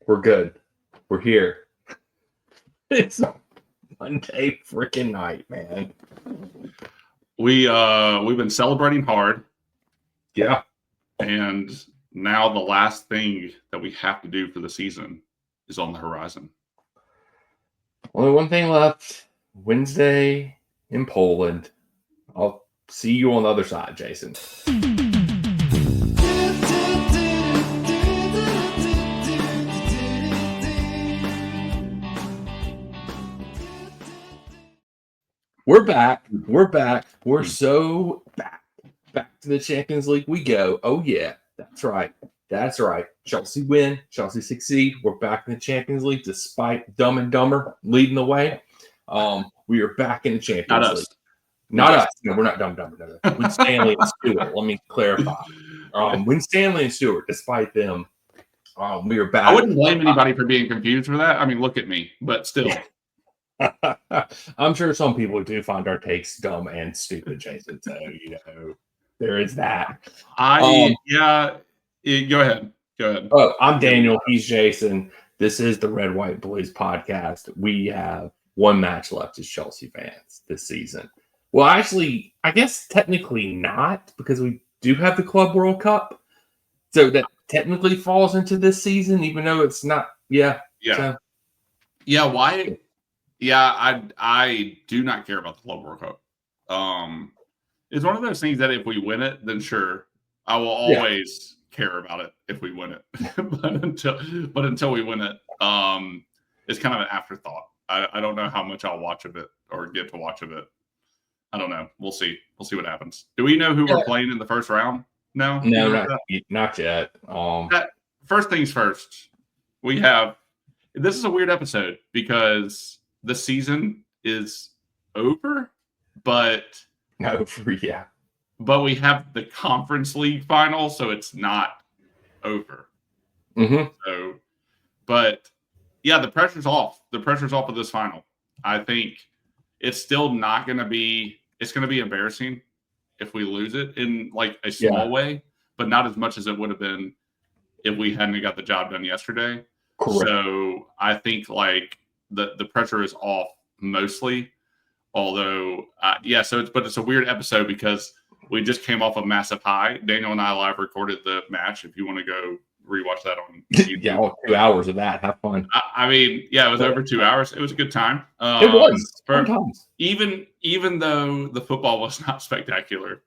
We're good. We're here. It's Monday freaking night, man. We've been celebrating hard, Yeah. and now the last thing that we have to do for the season is on the horizon. Only one thing left. Wednesday in Poland. I'll see you on the other side, Jason. We're back. We're so back. Back to the Champions League we go. Oh, yeah. That's right. Chelsea win. Chelsea succeed. We're back in the Champions League despite Dumb and Dumber leading the way. We are back in the Champions League. Not us. No, we're not Dumb and Dumber. No. Winstanley and Stewart. Let me clarify. Winstanley and Stewart, despite them, we are back. I wouldn't blame anybody for being confused for that. I mean, look at me. But still. I'm sure some people do find our takes dumb and stupid, Jason. So, there is that. Go ahead. Oh, I'm Daniel. He's Jason. This is the Red, White, Blues podcast. We have one match left as Chelsea fans this season. Well, actually, I guess technically not, because we do have the Club World Cup. So that technically falls into this season, even though it's not. Yeah. So. Yeah. Why? Yeah, I do not care about the Club World Cup. It's one of those things that if we win it, then sure, I will always care about it if we win it. but until we win it, it's kind of an afterthought. I don't know how much I'll watch of it or get to watch of it. I don't know. We'll see. We'll see what happens. Do we know who we're playing in the first round? No, not yet. First things first. This is a weird episode because the season is over, but But we have the Conference League final, so it's not over. Mm-hmm. So, but yeah, the pressure's off. The pressure's off of this final. I think it's still not going to be. It's going to be embarrassing if we lose it in like a small way, but not as much as it would have been if we hadn't got the job done yesterday. Correct. So I think like the pressure is off mostly. Although, it's a weird episode because we just came off a massive high. Daniel and I live recorded the match. If you want to go rewatch that on YouTube. all 2 hours of that. Have fun. It was over 2 hours. It was a good time. It was. Sometimes. Even though the football was not spectacular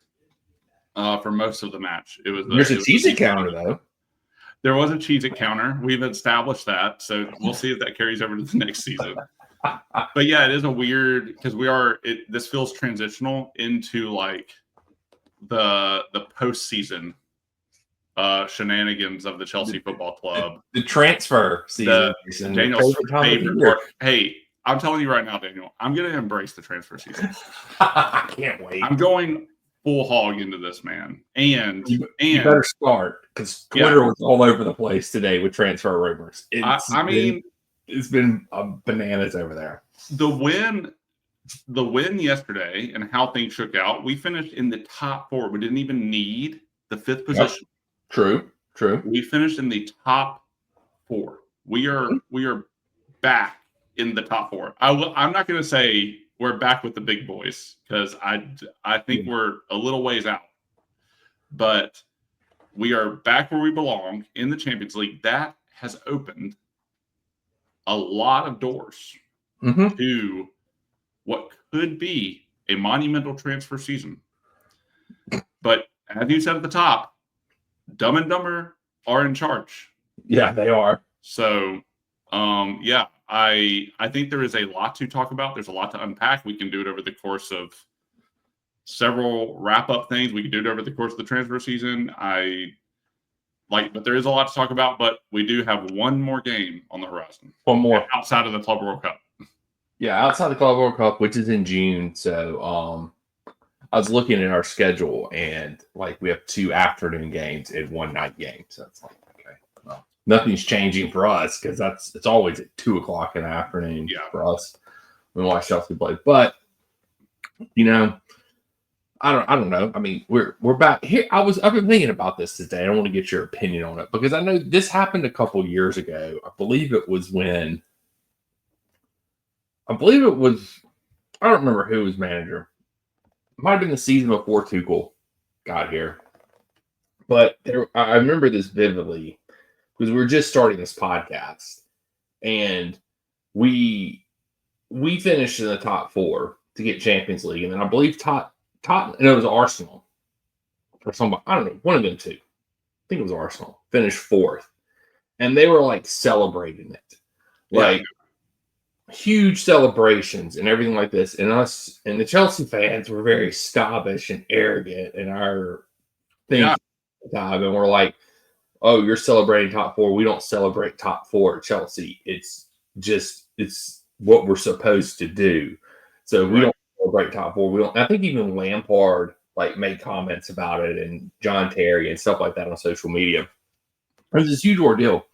for most of the match. There's a Cheez-It counter, though. There was a Cheez-It counter. We've established that. So we'll see if that carries over to the next season. But yeah, it is a weird because this feels transitional into like the postseason shenanigans of the Chelsea Football Club. The transfer season. Daniel's favorite part. Hey, I'm telling you right now, Daniel, I'm going to embrace the transfer season. I can't wait. I'm going full hog into this, man. And you better start because Twitter was all over the place today with transfer rumors. It's been bananas over there. The win yesterday and how things shook out, we finished in the top 4. We didn't even need the 5th position. True. We finished in the top 4. We are back in the top 4. I'm not going to say we're back with the big boys because I think we're a little ways out. But we are back where we belong in the Champions League. That has opened a lot of doors to what could be a monumental transfer season. But as you said at the top, Dumb and Dumber are in charge. Yeah, they are. So, I think there is a lot to talk about. There's a lot to unpack. We can do it over the course of several wrap-up things. We can do it over the course of the transfer season. But there is a lot to talk about, but we do have one more game on the horizon. One more. Outside of the Club World Cup. Yeah, outside the Club World Cup, which is in June. So I was looking at our schedule, and we have 2 afternoon games and 1 night game. So it's like, okay, well, nothing's changing for us because it's always at 2:00 in the afternoon for us when we watch Chelsea play. But, I don't know. I mean, we're back here. I've been thinking about this today. I want to get your opinion on it because I know this happened a couple years ago. I believe it was I don't remember who was manager. It might have been the season before Tuchel got here. But I remember this vividly because we were just starting this podcast, and we finished in the top four to get Champions League, and then I believe Tottenham, and it was Arsenal or somebody. I don't know, one of them two. I think it was Arsenal. Finished fourth, and they were like celebrating it, like huge celebrations and everything like this. And us and the Chelsea fans were very snobbish and arrogant in our thing time, and we're like, "Oh, you're celebrating top four. We don't celebrate top four at Chelsea. It's what we're supposed to do. So we don't celebrate top four. We don't." I think even Lampard like made comments about it, and John Terry and stuff like that on social media. It was this huge ordeal.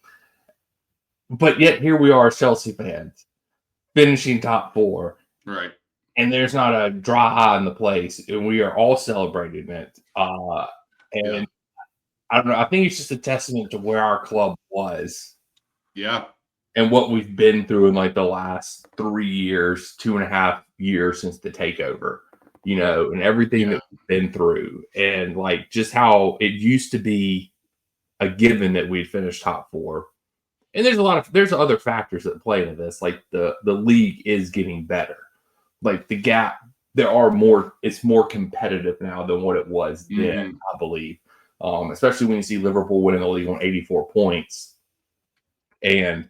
But yet here we are, Chelsea fans, finishing top four. Right. And there's not a dry eye in the place, and we are all celebrating it. And I don't know. I think it's just a testament to where our club was. Yeah. And what we've been through in like the last 3 years, 2.5 years since the takeover, and everything that we've been through, and like just how it used to be a given that we'd finish top four. And there's other factors that play into this. Like the league is getting better. Like the gap, it's more competitive now than what it was then, I believe. Especially when you see Liverpool winning the league on 84 points. And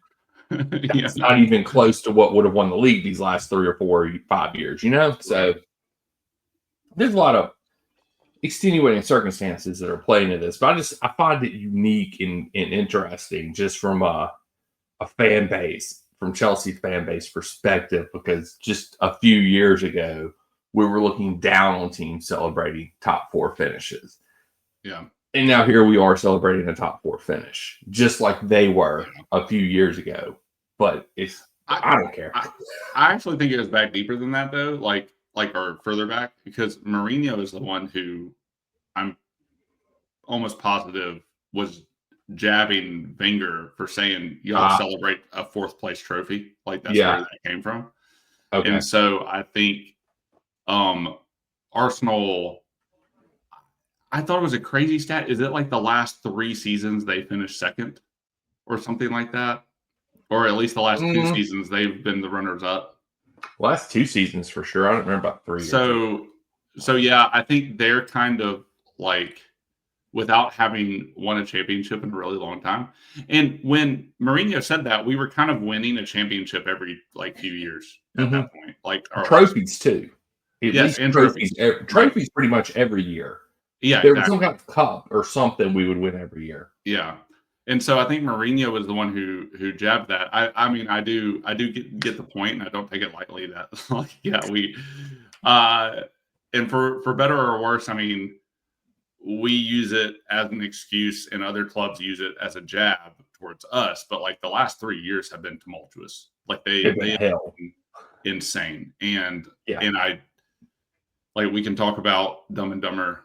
that's not even close to what would have won the league these last 3 or 4 or 5 years, So there's a lot of extenuating circumstances that are playing into this. But I find it unique and interesting just from a fan base, from Chelsea fan base perspective, because just a few years ago, we were looking down on teams celebrating top four finishes. Yeah. And now here we are celebrating a top four finish, just like they were a few years ago. But I don't care. I actually think it goes back deeper than that, though, or further back, because Mourinho is the one who I'm almost positive was jabbing Wenger for saying y'all celebrate a fourth place trophy. Like that's where that came from. Okay. And so I think Arsenal, I thought it was a crazy stat. Is it like the last 3 seasons they finished second or something like that? Or at least the last 2 seasons they've been the runners up. Last 2 seasons for sure. I don't remember about 3 years. So yeah, I think they're kind of like without having won a championship in a really long time. And when Mourinho said that, we were kind of winning a championship every few years at that point. Like trophies too. Yes, and trophies. Trophies pretty much every year. Yeah, there was some kind of cup or something we would win every year. Yeah. And so I think Mourinho was the one who jabbed that. I mean, I do get the point, and I don't take it lightly that we and for better or worse, I mean, we use it as an excuse, and other clubs use it as a jab towards us. But like the last 3 years have been tumultuous. Like they have been insane, and I we can talk about Dumb and Dumber,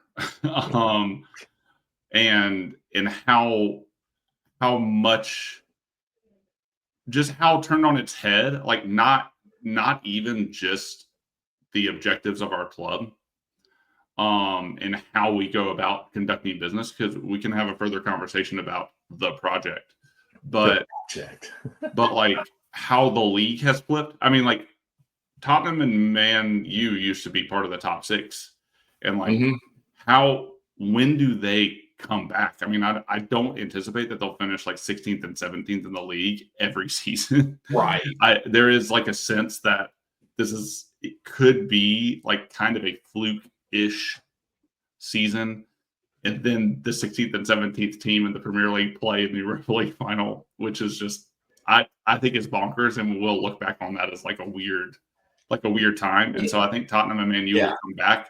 and how much, just how turned on its head, like not even just the objectives of our club, and how we go about conducting business, because we can have a further conversation about the project, but but like how the league has flipped. I mean, like Tottenham and Man U used to be part of the top 6, and like when do they come back? I mean, I don't anticipate that they'll finish like 16th and 17th in the league every season. Right. There is like a sense that it could be like kind of a fluke-ish season, and then the 16th and 17th team in the Premier League play in the Europa League final, which is just I think is bonkers, and we'll look back on that as like a weird time. And so I think Tottenham and Man U will come back.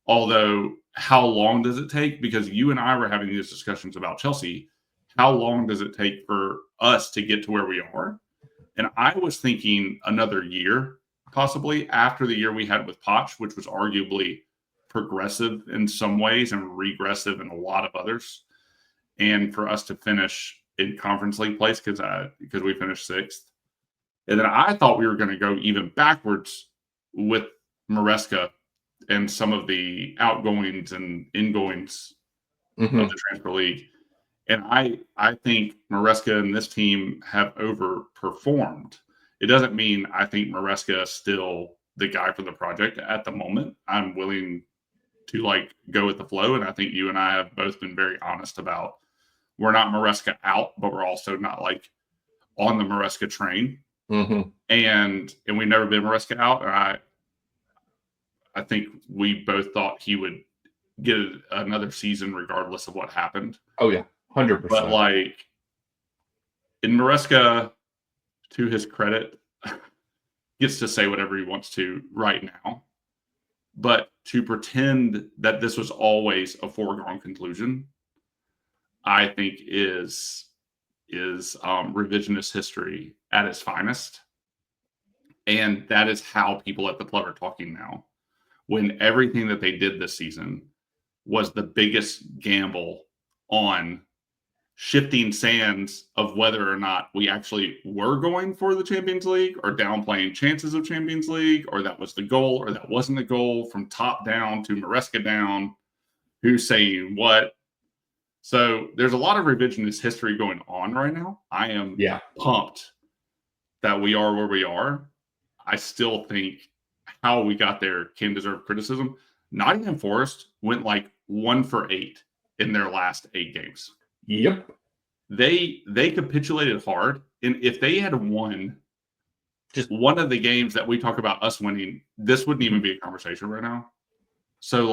Although, how long does it take? Because you and I were having these discussions about Chelsea. How long does it take for us to get to where we are? And I was thinking another year, possibly after the year we had with Poch, which was arguably progressive in some ways and regressive in a lot of others. And for us to finish in Conference League place because we finished 6th. And then I thought we were going to go even backwards with Maresca and some of the outgoings and ingoings of the transfer league. And I think Maresca and this team have overperformed. It doesn't mean I think Maresca is still the guy for the project at the moment. I'm willing to go with the flow. And I think you and I have both been very honest about we're not Maresca out, but we're also not on the Maresca train. And we've never been Maresca out. And I think we both thought he would get another season regardless of what happened. Oh yeah, 100%. But in Maresca, to his credit, gets to say whatever he wants to right now. But to pretend that this was always a foregone conclusion, I think is revisionist history at its finest. And that is how people at the club are talking now. When everything that they did this season was the biggest gamble on shifting sands of whether or not we actually were going for the Champions League or downplaying chances of Champions League, or that was the goal or that wasn't the goal, from top down to Maresca down, who's saying what. So there's a lot of revisionist history going on right now. I am pumped that we are where we are. I still think how we got there can deserve criticism. Nottingham Forrest went 1 for 8 in their last 8 games. Yep. They capitulated hard. And if they had won just one of the games that we talk about us winning, this wouldn't even be a conversation right now. So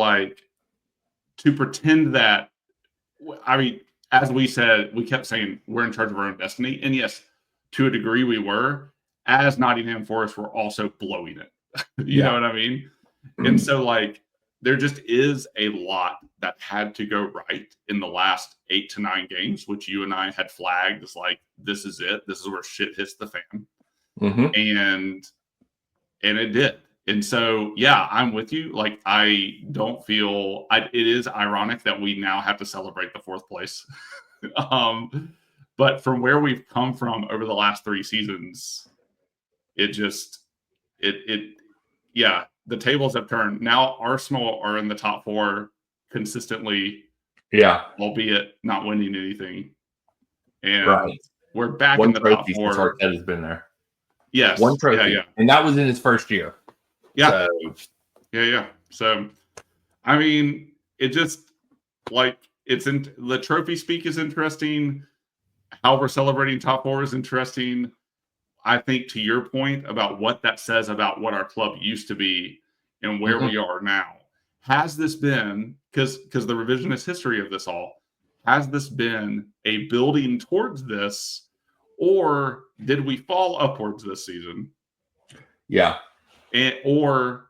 to pretend that, I mean, as we said, we kept saying we're in charge of our own destiny. And yes, to a degree we were. As Nottingham Forest, we're also blowing it. You know what I mean? And so there just is a lot that had to go right in the last 8 to 9 games, which you and I had flagged as this is it. This is where shit hits the fan. And it did. And so, yeah, I'm with you. I don't feel it is ironic that we now have to celebrate the 4th place. But from where we've come from over the last 3 seasons, the tables have turned. Now Arsenal are in the top 4 consistently. Yeah. Albeit not winning anything. And we're back in the top 4. Arteta's been there. Yes. 1 trophy. Yeah. And that was in his first year. Yeah. So, So, I mean, it just the trophy speak is interesting. How we're celebrating top 4 is interesting. I think to your point about what that says about what our club used to be and where we are now, has this been, because the revisionist history of this all, has this been a building towards this, or did we fall upwards this season? Yeah. Or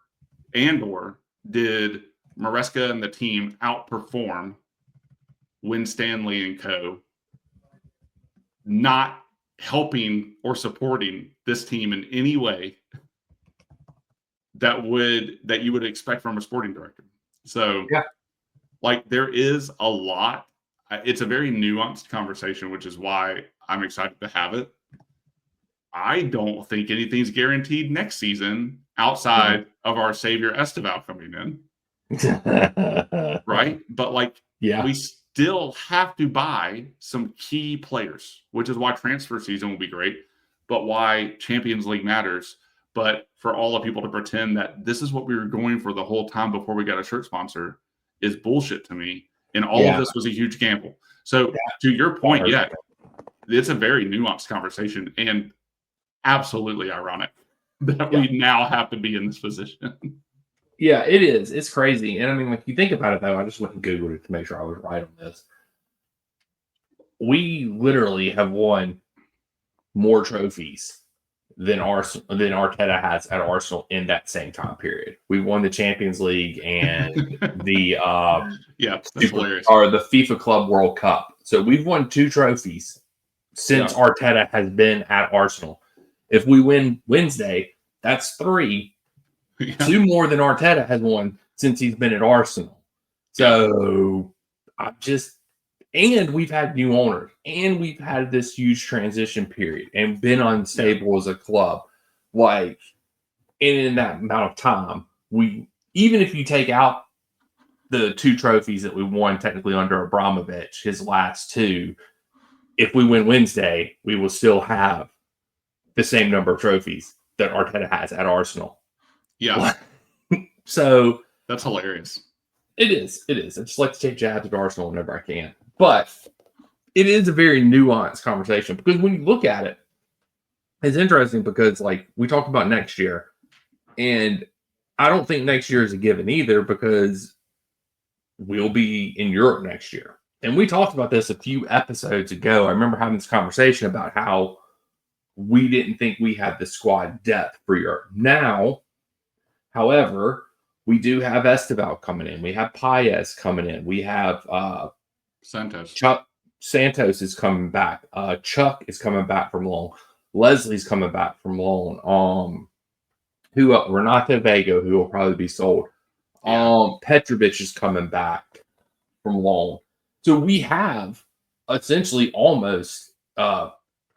did Maresca and the team outperform Win Stanley and co. not helping or supporting this team in any way that you would expect from a sporting director? So there is a lot. It's a very nuanced conversation, which is why I'm excited to have it. I don't think anything's guaranteed next season outside of our savior Esteval coming in. Right? But we still have to buy some key players, which is why transfer season will be great, but why Champions League matters. But for all the people to pretend that this is what we were going for the whole time before we got a shirt sponsor is bullshit to me. And all of this was a huge gamble. So to your point, it's a very nuanced conversation and absolutely ironic that we now have to be in this position. Yeah, it is. It's crazy. And I mean, you think about it, though, I just went and Googled it to make sure I was right on this. We literally have won more trophies than Arteta has at Arsenal in that same time period. We won the Champions League and the that's hilarious. Or the FIFA Club World Cup. So we've won 2 trophies since Arteta has been at Arsenal. If we win Wednesday, that's 3. 2 more than Arteta has won since he's been at Arsenal. So and we've had new owners, and we've had this huge transition period, and been unstable as a club. Like, and in that amount of time, even if you take out the 2 trophies that we won technically under Abramovich, his last 2, if we win Wednesday, we will still have the same number of trophies that Arteta has at Arsenal. Yeah. So that's hilarious. It is. I just like to take jabs at Arsenal whenever I can. But it is a very nuanced conversation because when you look at it, it's interesting because, like, we talked about next year, and I don't think next year is a given either because we'll be in Europe next year. And we talked about this a few episodes ago. I remember having this conversation about how we didn't think we had the squad depth for Europe. Now, however, we do have Esteval coming in. We have Paez coming in. We have Santos. Santos is coming back. Chuck is coming back from loan. Leslie's coming back from loan. Renato Vega, who will probably be sold. Petrovic is coming back from loan. So we have essentially almost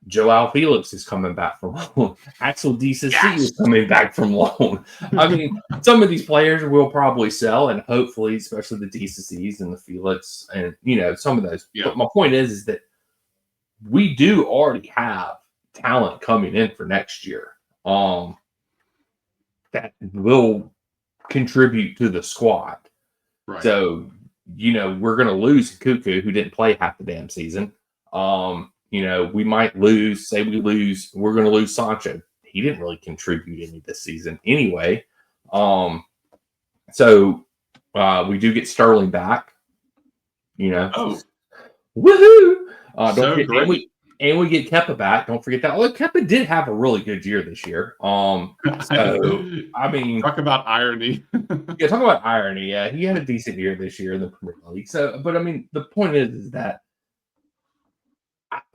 Joao Felix is coming back from loan. Axel DCC is coming back from loan. I mean, some of these players will probably sell, and hopefully, especially the DCCs and the Felix, and some of those. Yeah. But my point is that we do already have talent coming in for next year. That will contribute to the squad. Right. So, we're going to lose Kuku, who didn't play half the damn season. We might lose, we're going to lose Sancho. He didn't really contribute any this season anyway. So we do get Sterling back, Oh, woohoo! Great. And we get Kepa back. Don't forget that. Well, Kepa did have a really good year this year. So I mean, talk about irony. Yeah, talk about irony. Yeah, he had a decent year this year in the Premier League. So, but I mean, the point is that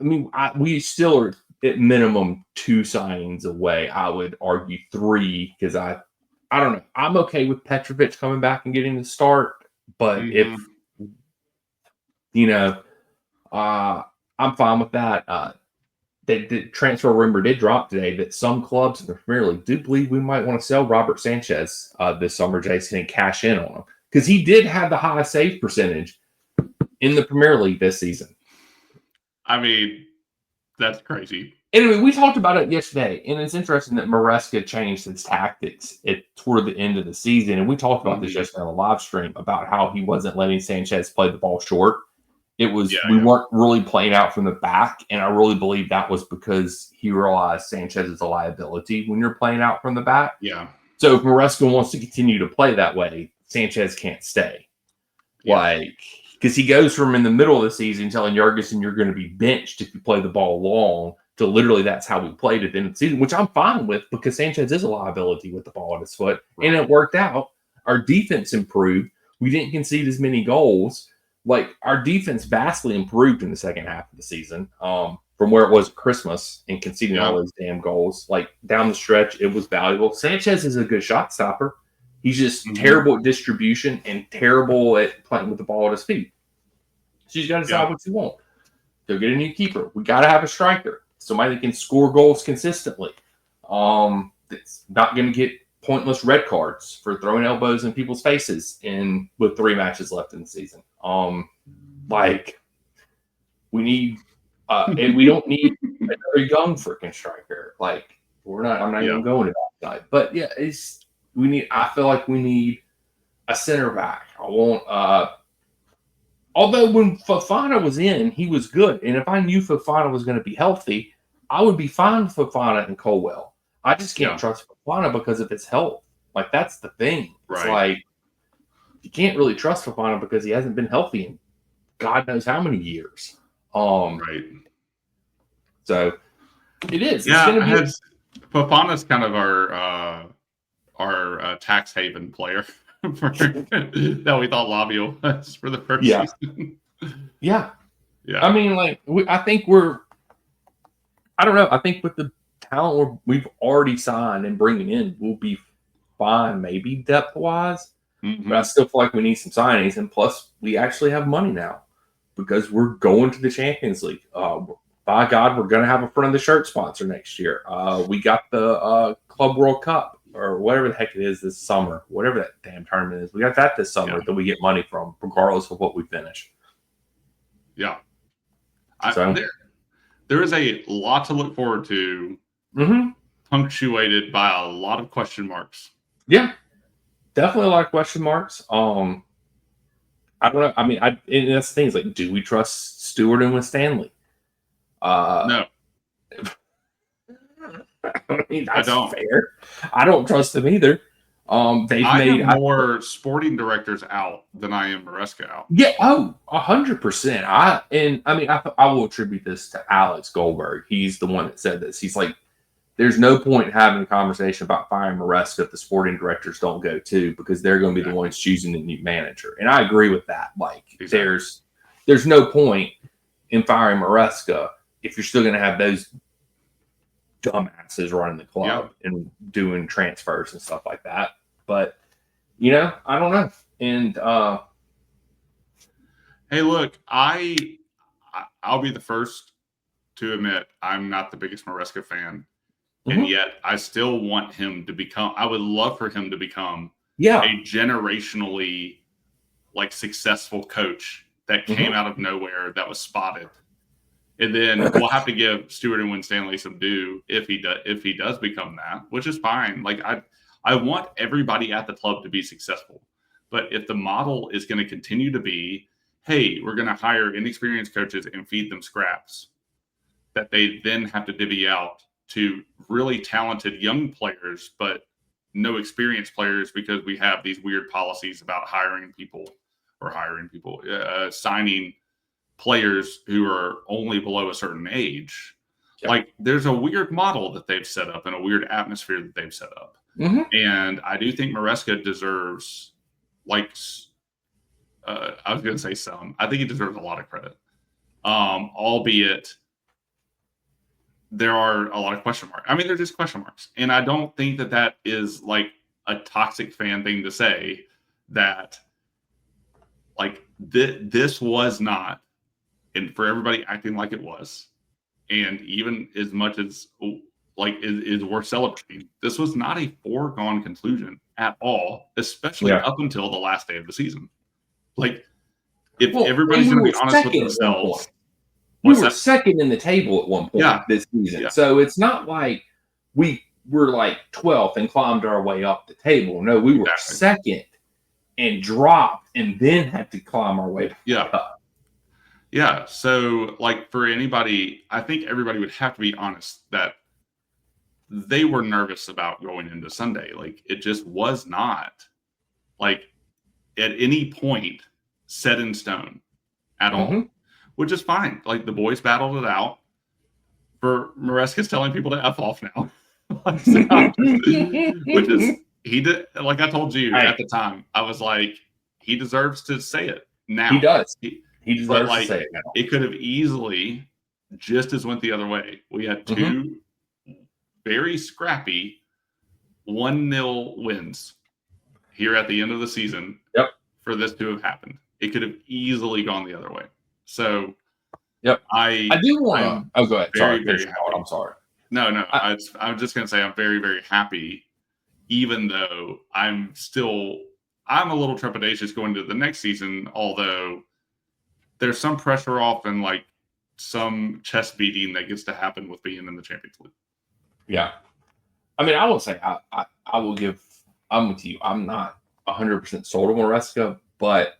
we still are at minimum 2 signings away. I would argue 3 because I don't know. I'm okay with Petrovic coming back and getting the start, but if I'm fine with that. The transfer rumor did drop today that some clubs in the Premier League do believe we might want to sell Robert Sanchez this summer, Jason, and cash in on him because he did have the highest save percentage in the Premier League this season. I mean, that's crazy. Anyway, we talked about it yesterday, and it's interesting that Maresca changed his tactics toward the end of the season, and we talked about this yesterday on the live stream about how he wasn't letting Sanchez play the ball short. It was we weren't really playing out from the back, and I really believe that was because he realized Sanchez is a liability when you're playing out from the back. Yeah. So if Maresca wants to continue to play that way, Sanchez can't stay. Yeah. Because he goes from in the middle of the season telling Jurgensen you're going to be benched if you play the ball long to literally that's how we played at the end of the season, which I'm fine with because Sanchez is a liability with the ball at his foot. Right. And it worked out. Our defense improved. We didn't concede as many goals. Like, our defense vastly improved in the second half of the season from where it was at Christmas and conceding all those damn goals. Like, down the stretch, it was valuable. Sanchez is a good shot stopper. He's just terrible at distribution and terrible at playing with the ball at his feet. So you got to decide what you want. Go get a new keeper. We got to have a striker. Somebody that can score goals consistently. That's not going to get pointless red cards for throwing elbows in people's faces with 3 matches left in the season. We need and we don't need another young freaking striker. Like, I'm not even going to that side. But yeah, I feel like we need a center back. I want although when Fofana was in, he was good. And if I knew Fofana was going to be healthy, I would be fine with Fofana and Colwell. I just can't trust Fofana because of his health. Like, that's the thing. Right. It's like, you can't really trust Fofana because he hasn't been healthy in God knows how many years. Right. So, it is. Yeah, Fofana's kind of our tax haven player that we thought Lavio was for the first season. Yeah. I mean, I think I don't know. I think with the talent we've already signed and bringing in, we'll be fine, maybe depth-wise. Mm-hmm. But I still feel like we need some signings, and plus we actually have money now because we're going to the Champions League. By God, we're going to have a front of the shirt sponsor next year. We got the Club World Cup or whatever the heck it is this summer, whatever that damn tournament is. We got that this summer that we get money from, regardless of what we finish. Yeah. So there is a lot to look forward to, punctuated by a lot of question marks. Yeah, definitely a lot of question marks. I don't know. I mean, and that's the thing. Is like, do we trust Stewart and Stanley? No. I mean, that's fair. I don't trust them either. I have more sporting directors out than I am Maresca out. Yeah, 100%. I will attribute this to Alex Goldberg. He's the one that said this. He's like, there's no point in having a conversation about firing Maresca if the sporting directors don't go too, because they're going to be the ones choosing the new manager. And I agree with that. Like, there's no point in firing Maresca if you're still going to have those dumbasses running the club and doing transfers and stuff like that. But I don't know. And hey, look, I'll be the first to admit I'm not the biggest Maresca fan, and yet I still want him to become. I would love for him to become a generationally successful coach that came out of nowhere, that was spotted. And then we'll have to give Stewart and Winstanley some due if he does become that, which is fine. Like, I want everybody at the club to be successful. But if the model is going to continue to be, hey, we're going to hire inexperienced coaches and feed them scraps that they then have to divvy out to really talented young players, but no experienced players because we have these weird policies about signing players who are only below a certain age. Yep. Like, there's a weird model that they've set up and a weird atmosphere that they've set up. And I do think Maresca deserves, I was going to say some. I think he deserves a lot of credit. Albeit there are a lot of question marks. I mean, they're just question marks. And I don't think that is like a toxic fan thing to say, that this was not, and for everybody acting like it was, and even as much as is worth celebrating, this was not a foregone conclusion at all, especially up until the last day of the season. Everybody's going to be honest with themselves, we were second in the table at one point this season. Yeah. So it's not like we were 12th and climbed our way up the table. No, we were second and dropped and then had to climb our way back up. Yeah, so for anybody, I think everybody would have to be honest that they were nervous about going into Sunday. It just was not at any point set in stone at all, which is fine. The boys battled it out. For Maresca's telling people to F off now, which is, he did. Like I told you at the time, I was like, he deserves to say it now. He does. He deserves to say it now. It could have easily just as went the other way. We had two very scrappy 1-0 wins here at the end of the season for this to have happened. It could have easily gone the other way. So, I do want to. Oh, go ahead. Very, very happy. I'm sorry. No. I'm just going to say I'm very, very happy, even though I'm a little trepidatious going to the next season, although there's some pressure off and some chest beating that gets to happen with being in the Champions League. Yeah. I mean, I will say, I will give, I'm with you. I'm not 100% sold on Maresca, but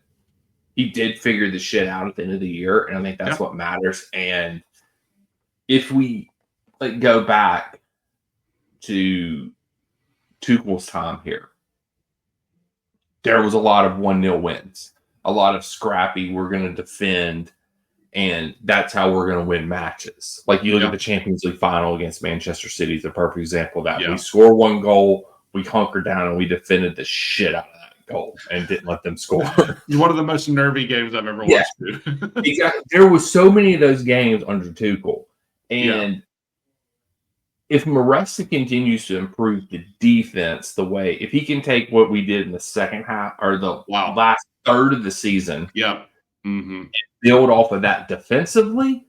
he did figure the shit out at the end of the year. And I think that's what matters. And if we go back to Tuchel's time here, there was a lot of 1-0 wins, a lot of scrappy, we're going to defend, and that's how we're going to win matches. You look at the Champions League final against Manchester City is a perfect example of that. We score one goal, we hunkered down, and we defended the shit out of that goal and didn't let them score. One of the most nervy games I've ever watched. Exactly. There was so many of those games under Tuchel. And if Maresca continues to improve the defense the way, if he can take what we did in the second half or the last third of the season, build off of that defensively,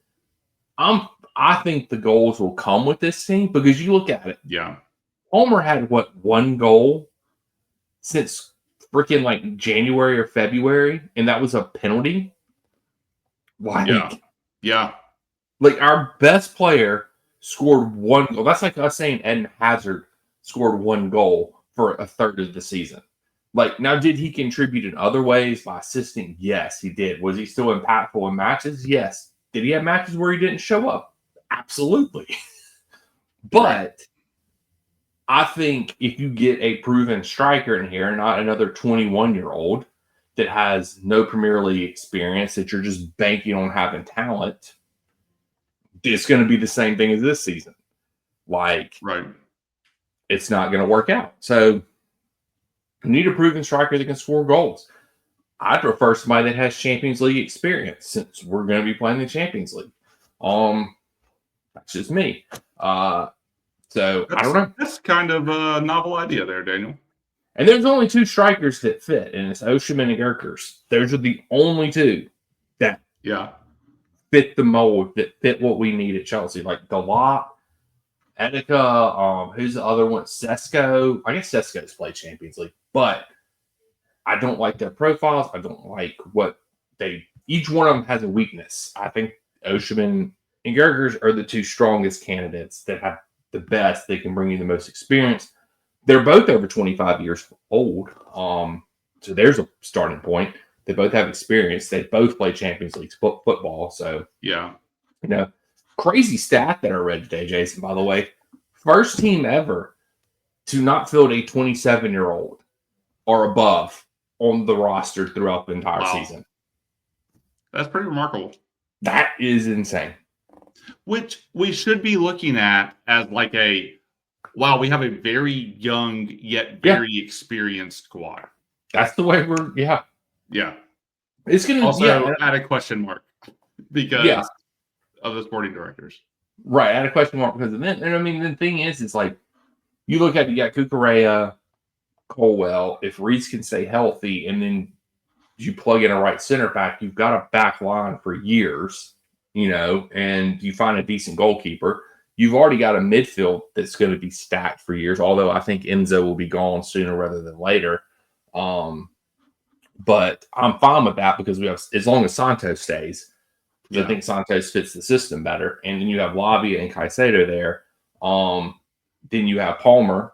I think the goals will come with this team because you look at it. Yeah. Homer had one goal since freaking like January or February, and that was a penalty. Yeah. Like our best player scored one goal. That's like us saying Eden Hazard scored one goal for a third of the season. Like, now, did he contribute in other ways by assisting? Yes, he did. Was he still impactful in matches? Yes. Did he have matches where he didn't show up? Absolutely. But I think if you get a proven striker in here, not another 21-year-old that has no Premier League experience, that you're just banking on having talent, it's going to be the same thing as this season. Like, it's not going to work out. So, you need a proven striker that can score goals. I prefer somebody that has Champions League experience since we're going to be playing the Champions League. That's just me. I don't know. That's kind of a novel idea there, Daniel. And there's only two strikers that fit, and it's Osimhen and Gerkers. Those are the only two that fit the mold, that fit what we need at Chelsea. Like Dalot, Edeka, who's the other one? Sesko. I guess Sesko's played Champions League, but I don't like their profiles. I don't like what each one of them has a weakness. I think Osimhen and Gergers are the two strongest candidates that have the best. They can bring you the most experience. They're both over 25 years old. So there's a starting point. They both have experience. They both play Champions League football. So, crazy stat that I read today, Jason, by the way. First team ever to not field a 27-year-old or above on the roster throughout the entire season. That's pretty remarkable. That is insane. Which we should be looking at as like we have a very young yet very experienced squad. That's the way we're, Yeah. It's going to also add a question mark because of the sporting directors. Right, add a question mark because of that. And I mean, the thing is, it's like, you look at, you got Cucurella, Colwell. If Reese can stay healthy and then you plug in a right center back, you've got a back line for years, and you find a decent goalkeeper. You've already got a midfield that's going to be stacked for years, although I think Enzo will be gone sooner rather than later. But I'm fine with that because we have, as long as Santos stays, because I think Santos fits the system better. And then you have Lavia and Caicedo there. Then you have Palmer,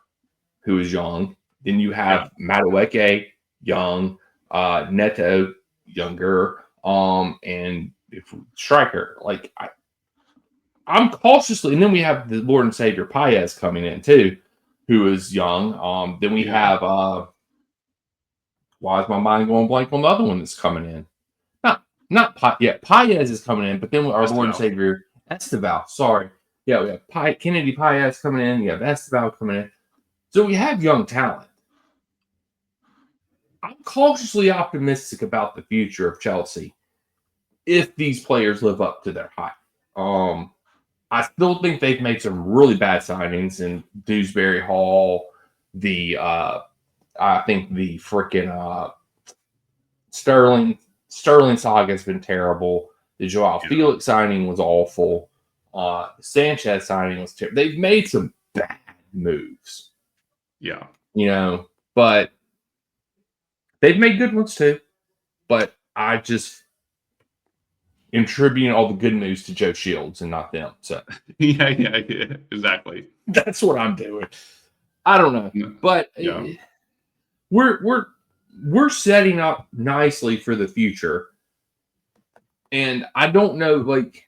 who is young. Then you have Madueke, young, Neto, younger, and striker. Like, I'm cautiously, and then we have the Lord and Savior Paez coming in too, who is young. Then we have why is my mind going blank on the other one that's coming in? Paez is coming in, but then our Lord and Savior Esteval. Sorry, we have Kennedy Paez coming in. You have Esteval coming in. So we have young talent. I'm cautiously optimistic about the future of Chelsea if these players live up to their hype. I still think they've made some really bad signings in Dewsbury Hall. I think the freaking Sterling saga has been terrible. The Joao Felix signing was awful. The Sanchez signing was terrible. They've made some bad moves. But they've made good ones too. But I just am attributing all the good news to Joe Shields and not them. So exactly. That's what I'm doing. I don't know, but we're setting up nicely for the future, and I don't know. Like,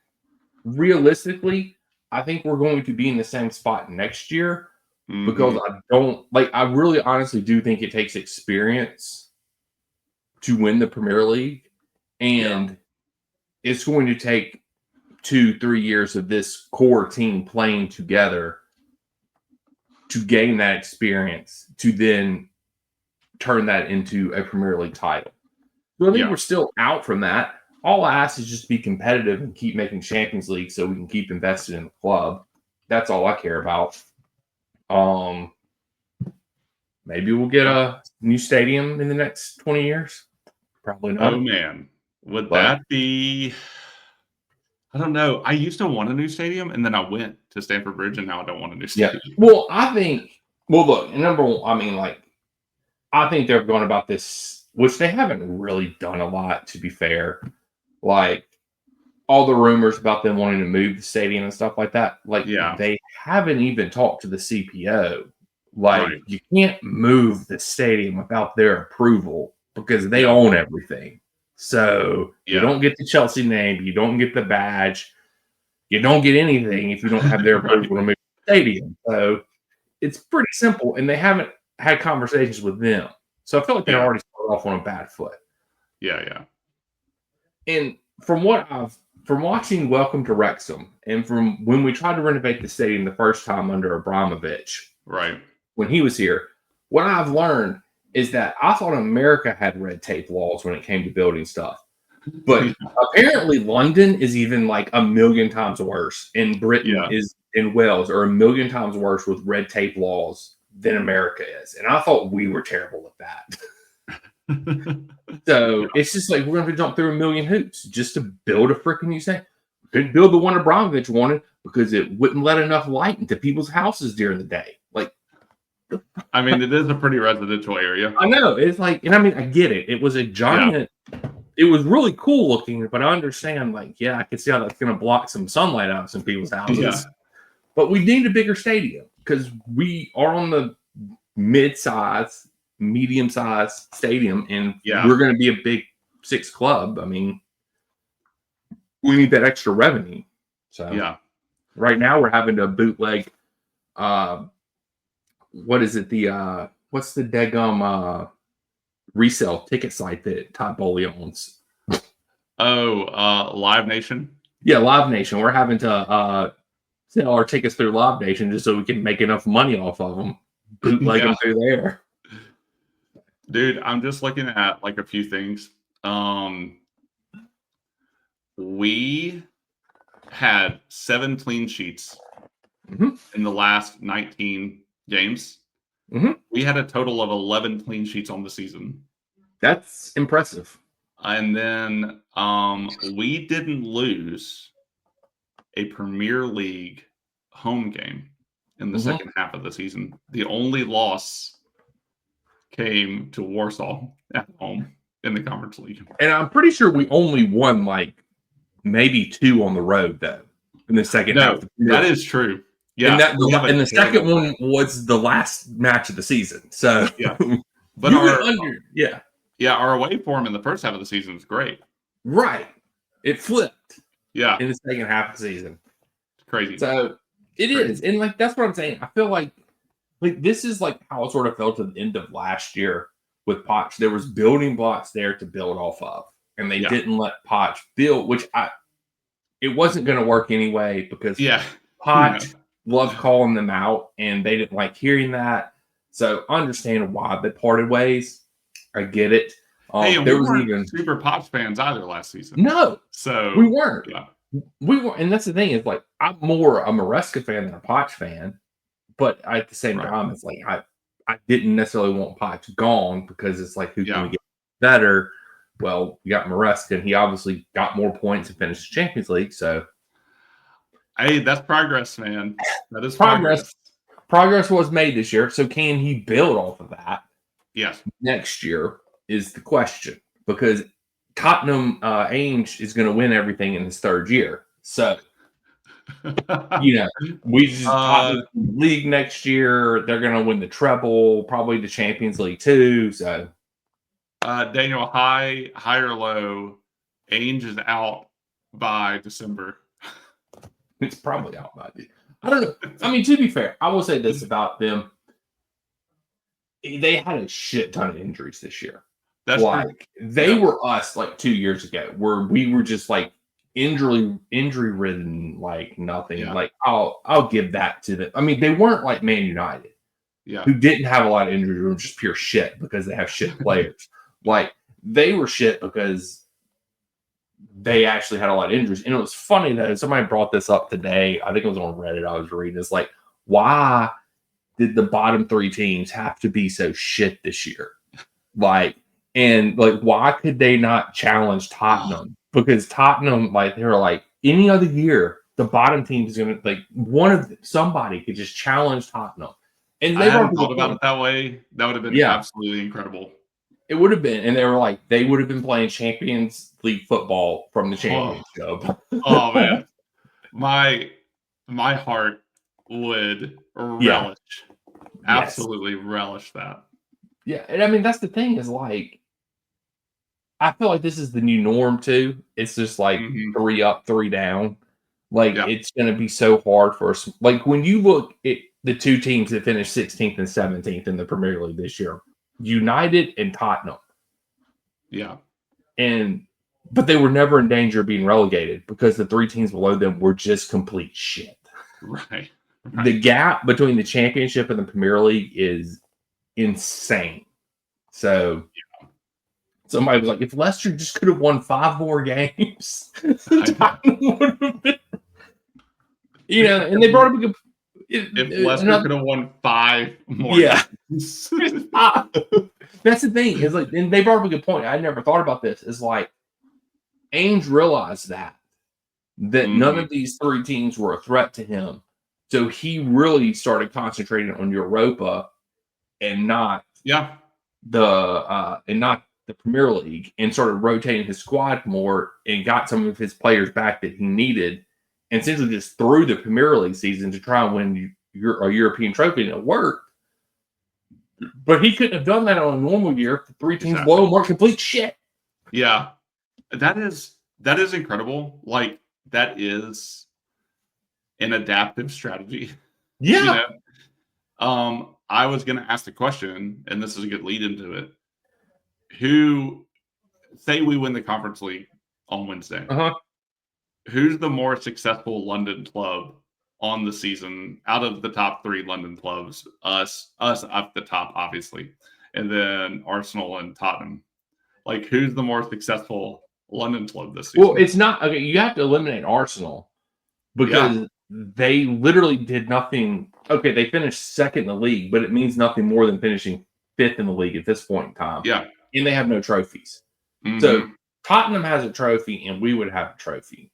realistically, I think we're going to be in the same spot next year because I really honestly do think it takes experience to win the Premier League, and it's going to take 2-3 years of this core team playing together to gain that experience to then turn that into a Premier League title. So I think we're still out from that. All I ask is just be competitive and keep making Champions League so we can keep invested in the club. That's all I care about. Maybe we'll get a new stadium in the next 20 years. Probably not. Oh man, would But- that be? I don't know. I used to want a new stadium, and then I went to Stamford Bridge, and now I don't want a new Yeah. stadium. Well, look, number one, I mean, like, I think they're going about this, which they haven't really done a lot, to be fair. Like, all the rumors about them wanting to move the stadium and stuff like that, like, Yeah. they haven't even talked to the CPO. Like, Right. you can't move the stadium without their approval because they Yeah. own everything. So you Yeah. don't get the Chelsea name, you don't get the badge, you don't get anything if you don't have their Right. approval to move the stadium. So it's pretty simple, and they haven't had conversations with them. So I feel like they're Yeah. already started off on a bad foot. Yeah. And from watching Welcome to Wrexham, and from when we tried to renovate the stadium the first time under Abramovich, Right. when he was here, what I've learned is that I thought America had red tape laws when it came to building stuff. But apparently London is even like a million times worse. And Britain is in Wales are a million times worse with red tape laws than America is. And I thought we were terrible at that. So it's just like we're going to jump through a million hoops just to build a freaking new stadium. Couldn't build the one Abramovich wanted because it wouldn't let enough light into people's houses during the day. Like, I mean, it is a pretty residential area. I know. It's like, and I mean, I get it. It was a giant, it was really cool looking, but I understand, like, yeah, I can see how that's going to block some sunlight out of some people's houses. Yeah. But we need a bigger stadium because we are on the mid-size, medium-sized stadium, and we're going to be a big six club. I mean, we need that extra revenue. So right now we're having to bootleg. What is it? What's the daggum resale ticket site that Todd Bowley owns? Live Nation. Yeah, Live Nation. We're having to sell our tickets through Live Nation just so we can make enough money off of them. Bootleg them through there. Dude, I'm just looking at like a few things. We had 7 clean sheets in the last 19 games. We had a total of 11 clean sheets on the season. That's impressive. And then we didn't lose a Premier League home game in the second half of the season. The only loss came to Warsaw at home in the Conference League. And I'm pretty sure we only won like maybe 2 on the road, though, in the second half. That is true. Yeah. And the second one was the last match of the season. So, but our away form in the first half of the season is great. Right. It flipped. Yeah. In the second half of the season. It's crazy. So it is. And like that's what I'm saying. I feel like this is like how it sort of felt at the end of last year with Poch. There was building blocks there to build off of. And they didn't let Poch build, which it wasn't going to work anyway because Poch loved calling them out and they didn't like hearing that. So I understand why they parted ways. I get it. Hey, and we weren't super Poch fans either last season. No. So we weren't. Yeah. We were, and that's the thing is like I'm more a Maresca fan than a Poch fan, but at the same time, it's like I didn't necessarily want Poch gone because it's like who can we get better? Well, we got Maresca, and he obviously got more points and finished the Champions League. So, hey, that's progress, man. That is progress. Progress was made this year. So, can he build off of that? Yes. Next year is the question because Tottenham Ainge is going to win everything in his third year. So, we just Tottenham league next year. They're going to win the treble, probably the Champions League too. So, Daniel, high or low, Ainge is out by December. It's probably out by I don't know. I mean, to be fair, I will say this about them. They had a shit ton of injuries this year. That's like true. They were us like 2 years ago, where we were just like injury ridden, like nothing. Yeah. Like I'll give that to them. I mean, they weren't like Man United, who didn't have a lot of injuries, were just pure shit because they have shit players. Like they were shit because they actually had a lot of injuries. And it was funny that somebody brought this up today. I think it was on Reddit. I was reading. It's like, why did the bottom 3 teams have to be so shit this year? Like, and like, why could they not challenge Tottenham? Because Tottenham, like, they were like, any other year, the bottom team is going to, like, somebody could just challenge Tottenham. And I they hadn't thought about it that way. That would have been absolutely incredible. It would have been. And they were like, they would have been playing Champions League football from the championship. Oh man. My heart would relish. Absolutely relish that. Yeah. And I mean, that's the thing is like, I feel like this is the new norm too. It's just like 3 up, 3 down. Like it's going to be so hard for us. Like when you look at the 2 teams that finished 16th and 17th in the Premier League this year, United and Tottenham. Yeah. But they were never in danger of being relegated because the 3 teams below them were just complete shit. Right. The gap between the championship and the Premier League is insane. So somebody was like, if Leicester just could have won 5 more games, Tottenham would have been. And they brought up a good. If Leicester could have won 5 more games. That's the thing. Is like, and they brought up a good point. I never thought about this. Is like, Ainge realized that none of these 3 teams were a threat to him. So he really started concentrating on Europa and not the Premier League, and started rotating his squad more and got some of his players back that he needed, and essentially just threw the Premier League season to try and win a European trophy, and it worked. But he couldn't have done that on a normal year if the 3 teams below him weren't complete shit. Yeah. That is incredible. Like, that is an adaptive strategy. Yeah. I was going to ask the question, and this is a good lead into it. Who, say we win the Conference League on Wednesday, who's the more successful London club on the season out of the top 3 London clubs? Us up the top, obviously, and then Arsenal and Tottenham. Like, who's the more successful London club this season? Well, it's not okay. You have to eliminate Arsenal because they literally did nothing. Okay, they finished 2nd in the league, but it means nothing more than finishing 5th in the league at this point in time. Yeah, and they have no trophies. So Tottenham has a trophy, and we would have a trophy.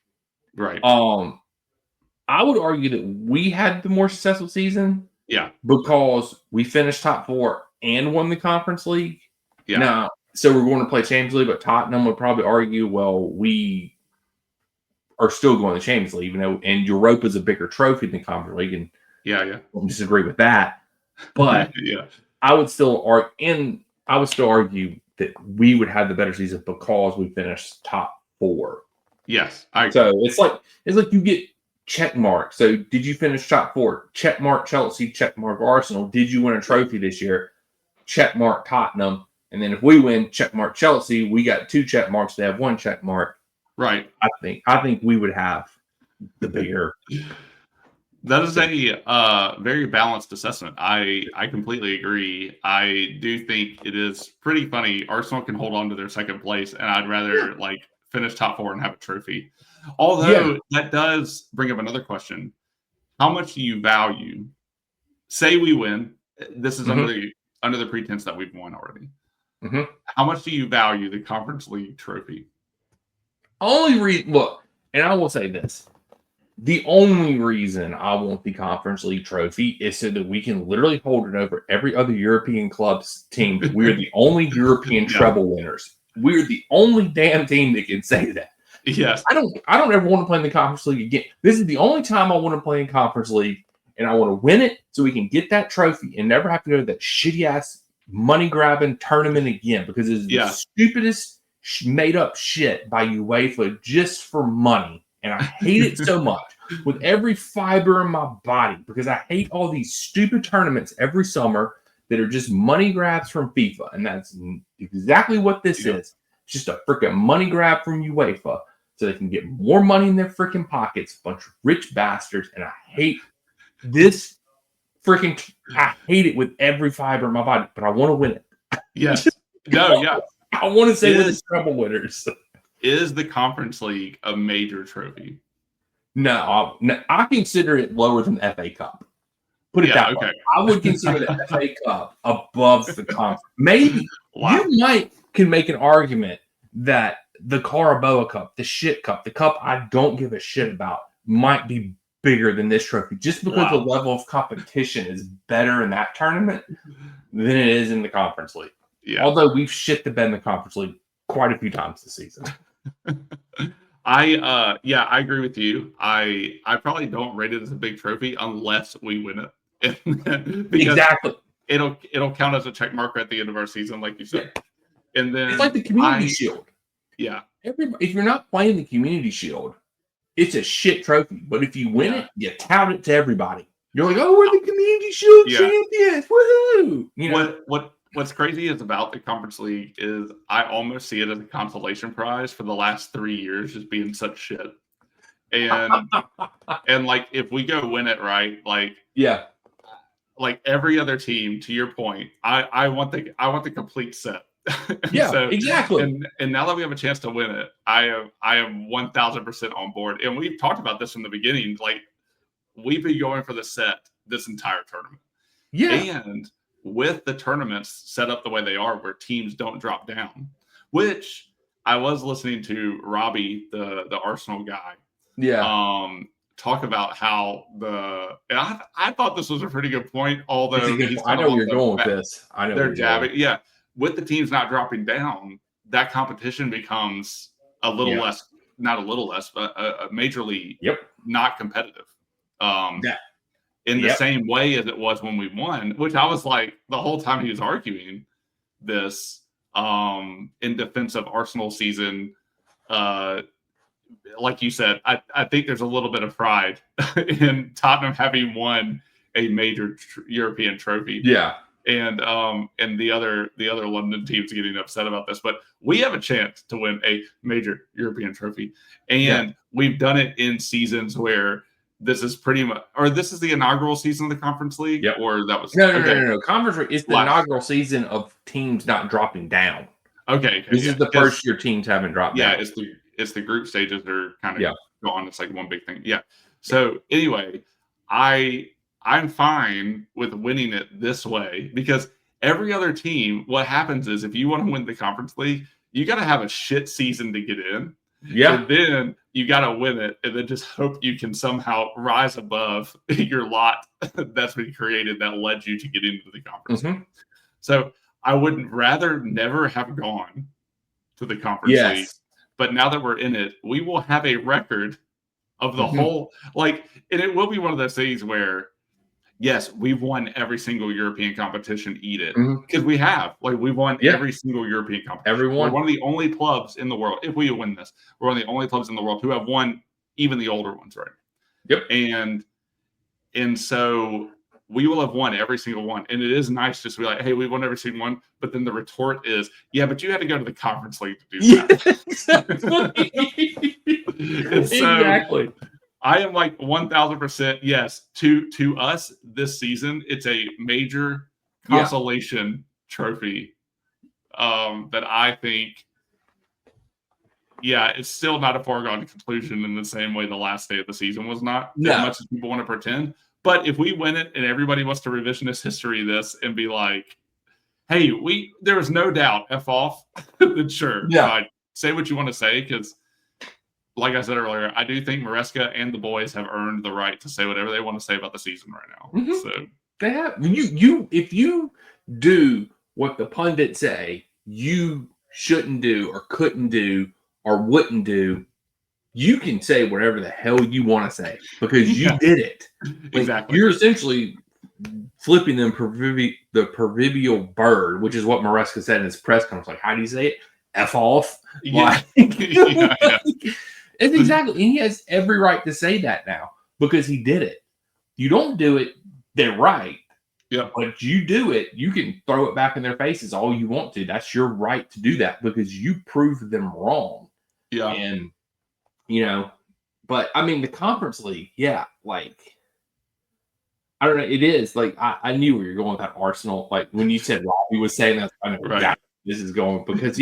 Right. I would argue that we had the more successful season. Yeah. Because we finished top 4 and won the Conference League. Yeah. Now, so we're going to play Champions League, but Tottenham would probably argue, well, we are still going to the Champions League, and Europa is a bigger trophy than the Conference League, and I don't disagree with that. But I would still argue that we would have the better season because we finished top 4. Yes. So it's like you get check mark. So did you finish top 4? Check mark Chelsea, check mark Arsenal. Did you win a trophy this year? Check mark Tottenham. And then if we win, check mark Chelsea, we got 2 check marks. They have 1 check mark. Right. I think we would have the bigger. That is a very balanced assessment. I completely agree. I do think it is pretty funny. Arsenal can hold on to their 2nd place, and I'd rather finish top 4 and have a trophy. Although that does bring up another question. How much do you value, say we win, this is under the pretense that we've won already. How much do you value the Conference League trophy? Look, and I will say this. The only reason I want the Conference League trophy is so that we can literally hold it over every other European club's team. We're the only European treble winners. We're the only damn team that can say that. Yes. I don't ever want to play in the Conference League again. This is the only time I want to play in Conference League, and I want to win it so we can get that trophy and never have to go to that shitty ass money grabbing tournament again, because it's the stupidest made up shit by UEFA just for money. And I hate it so much with every fiber in my body, because I hate all these stupid tournaments every summer that are just money grabs from FIFA. And that's exactly what this is. It's just a freaking money grab from UEFA so they can get more money in their freaking pockets. A bunch of rich bastards. And I hate this I hate it with every fiber in my body, but I want to win it. Yes. No, yeah. I want to say we're the treble winners. is the Conference League a major trophy? No, I consider it lower than the FA Cup. Put it that way. I would consider the FA Cup above the conference. Maybe you can make an argument that the Carabao Cup, the shit cup, the cup I don't give a shit about, might be bigger than this trophy, just because the level of competition is better in that tournament than it is in the Conference League. Yeah. Although we've shit the bed in the Conference League quite a few times this season. I agree with you. I probably don't rate it as a big trophy unless we win it. Exactly. It'll count as a check marker at the end of our season, like you said. Yeah. And then it's like the Community Shield. Yeah. If you're not playing the Community Shield, it's a shit trophy. But if you win it, you tout it to everybody. You're like, oh, we're the Community Shield champions. Woohoo! You know What's crazy is about the Conference League is I almost see it as a consolation prize for the last 3 years just being such shit. And like if we go win it right, like every other team, to your point, I want the complete set. Exactly. And now that we have a chance to win it, I am 1,000% on board. And we've talked about this from the beginning. Like we've been going for the set this entire tournament. Yeah. And with the tournaments set up the way they are, where teams don't drop down, which I was listening to Robbie, the Arsenal guy, talk about how I thought this was a pretty good point. Although I know you're going with this. I know they're jabbing. Yeah, with the teams not dropping down, that competition becomes a little less, not a little less, but a majorly not competitive. In the same way as it was when we won, which I was like, the whole time he was arguing this in defense of Arsenal season, like you said, I think there's a little bit of pride in Tottenham having won a major European trophy. Yeah. And the other London teams getting upset about this, but we have a chance to win a major European trophy, and we've done it in seasons where this is pretty much, or this is the inaugural season of the Conference League, or that was no. Conference League is the inaugural season of teams not dropping down. Okay, this is the first year teams haven't dropped down. Yeah, it's the group stages that are kind of gone. It's like one big thing. Yeah. So anyway, I'm fine with winning it this way because every other team, what happens is if you want to win the Conference League, you got to have a shit season to get in. Yeah. And then you got to win it and then just hope you can somehow rise above your lot that's been created that led you to get into the Conference League. So I would rather never have gone to the Conference League. But now that we're in it, we will have a record of the whole, and it will be one of those things where, yes, we've won every single European competition, because we have. Like, we've won every single European competition. Everyone. We're one of the only clubs in the world, if we win this, we're one of the only clubs in the world who have won even the older ones, right? Yep. And so we will have won every single one. And it is nice just to be like, hey, we won every single one. But then the retort is, yeah, but you had to go to the Conference League to do that. Exactly. I am like 1,000% yes. To us this season, it's a major consolation trophy that I think, it's still not a foregone conclusion in the same way the last day of the season was not, as much as people want to pretend. But if we win it and everybody wants to revisionist history this and be like, hey, there was no doubt F off, then sure. Say what you want to say, because like I said earlier, I do think Maresca and the boys have earned the right to say whatever they want to say about the season right now. So they have. If you do what the pundits say you shouldn't do or couldn't do or wouldn't do, you can say whatever the hell you want to say because you did it. Exactly. You're essentially flipping the proverbial bird, which is what Maresca said in his press conference. Like, how do you say it? F off. It's exactly. And he has every right to say that now because he did it. You don't do it, they're right. Yeah. But you do it, you can throw it back in their faces all you want to. That's your right to do that because you proved them wrong. Yeah. And, but I mean, the Conference League, like, I don't know. It is like, I knew where you're going with that Arsenal. Like when you said Robbie was saying that, I know, this is going because,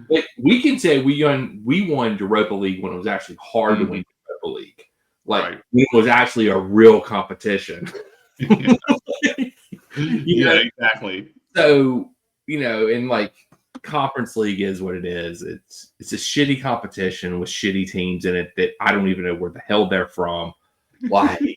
Like, we can say we won Europa League when it was actually hard to win Europa League. Like, Right. when it was actually a real competition. Yeah, You know? exactly. So, and like Conference League is what it is. It's a shitty competition with shitty teams in it that I don't even know where the hell they're from. Like, we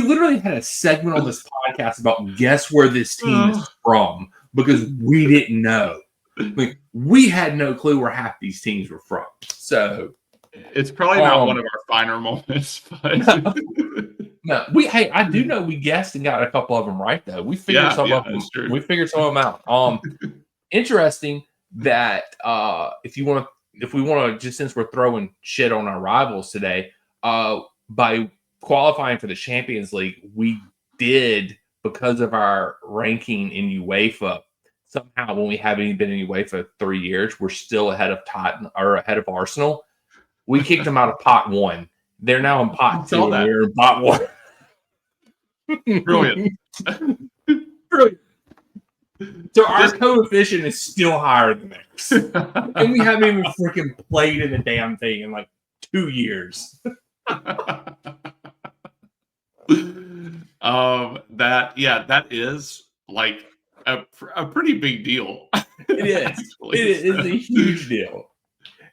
literally had a segment on this podcast about guess where this team is from because we didn't know. Like, we had no clue where half these teams were from. So it's probably not one of our finer moments, but no, I do know we guessed and got a couple of them right though. We figured some of them. true. We figured some of them out. Interesting that if we want to, just since we're throwing shit on our rivals today, by qualifying for the Champions League, we did, because of our ranking in UEFA. Somehow, when we haven't been in UEFA 3 years, we're still ahead of Tottenham or ahead of Arsenal. We kicked them out of pot 1. They're now in pot 2, and we're in pot 1. Brilliant. Brilliant. So our coefficient is still higher than theirs. And we haven't even freaking played in the damn thing in like 2 years. That is like a pretty big deal. It is. It is a huge deal.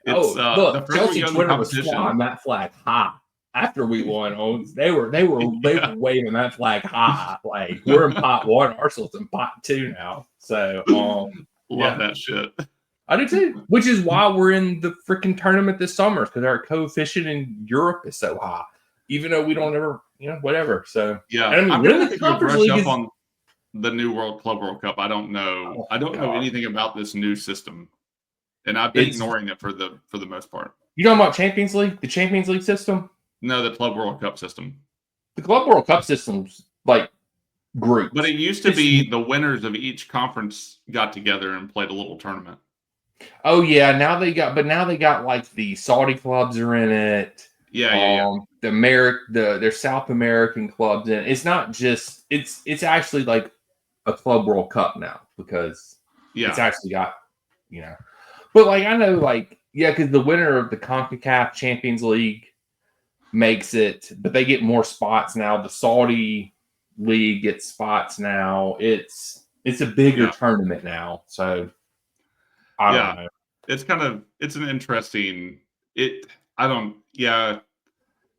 Look, Chelsea Twitter was flying that flag high after we won. They were waving that flag high. Like, we're in pot 1, Arsenal's in pot 2 now. So love that shit. I do too. Which is why we're in the freaking tournament this summer, because our coefficient in Europe is so high. Even though we don't ever, whatever. So yeah, I mean, I'm really, going to brush up on the new Club World Cup. I don't know. I don't know anything about this new system, and I've been ignoring it for the most part. You talking about Champions League? The Champions League system? No, the Club World Cup system. The Club World Cup system's like groups. But it used to be the winners of each conference got together and played a little tournament. Oh yeah, now they got like the Saudi clubs are in it. Yeah. Their South American clubs in it. It's not just it's actually like a Club World Cup now, because it's actually got, But like, I know, like, because the winner of the CONCACAF Champions League makes it, but they get more spots now. The Saudi League gets spots now. It's a bigger tournament now. So I don't know. It's an interesting.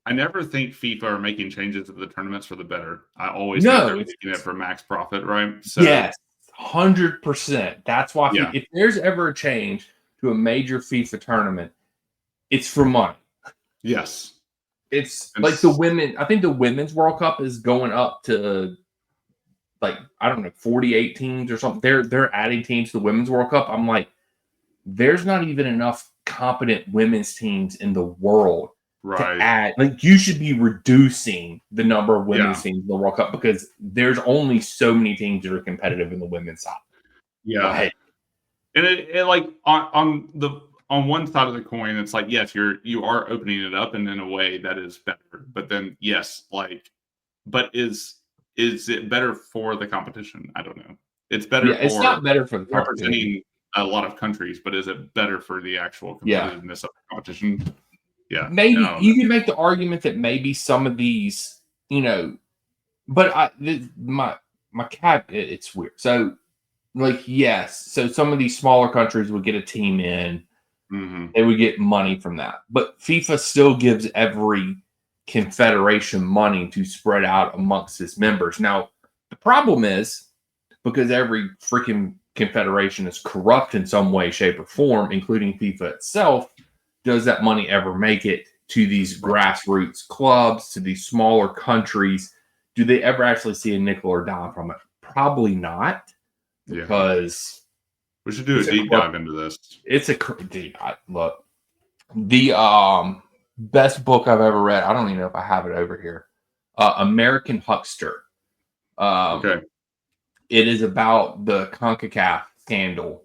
I never think FIFA are making changes to the tournaments for the better. I always think they're making it for max profit, right? So, yes, 100%. That's why if there's ever a change to a major FIFA tournament, it's for money. Yes. It's like the women. I think the Women's World Cup is going up to, like, I don't know, 48 teams or something. They're adding teams to the Women's World Cup. I'm like, there's not even enough competent women's teams in the world to add. Like, you should be reducing the number of women's teams in the World Cup, because there's only so many teams that are competitive in the women's side. Yeah. Like, and it like on one side of the coin, it's like, yes, you are opening it up, and in a way that is better. But then, yes, like, but is it better for the competition? I don't know. It's better. It's not better for the representing a lot of countries, but is it better for the actual competitiveness of the competition? Yeah, maybe you can make the argument that maybe some of these, but my cat, it's weird. So, like, yes, so some of these smaller countries would get a team in. Mm-hmm. They would get money from that. But FIFA still gives every confederation money to spread out amongst its members. Now, the problem is, because every freaking confederation is corrupt in some way, shape, or form, including FIFA itself, does that money ever make it to these grassroots clubs, to these smaller countries? Do they ever actually see a nickel or dime from it? Probably not, because we should do a deep dive into this. It's a deep dive. Look, the best book I've ever read, I don't even know if I have it over here, American Huckster. Okay. It is about the CONCACAF scandal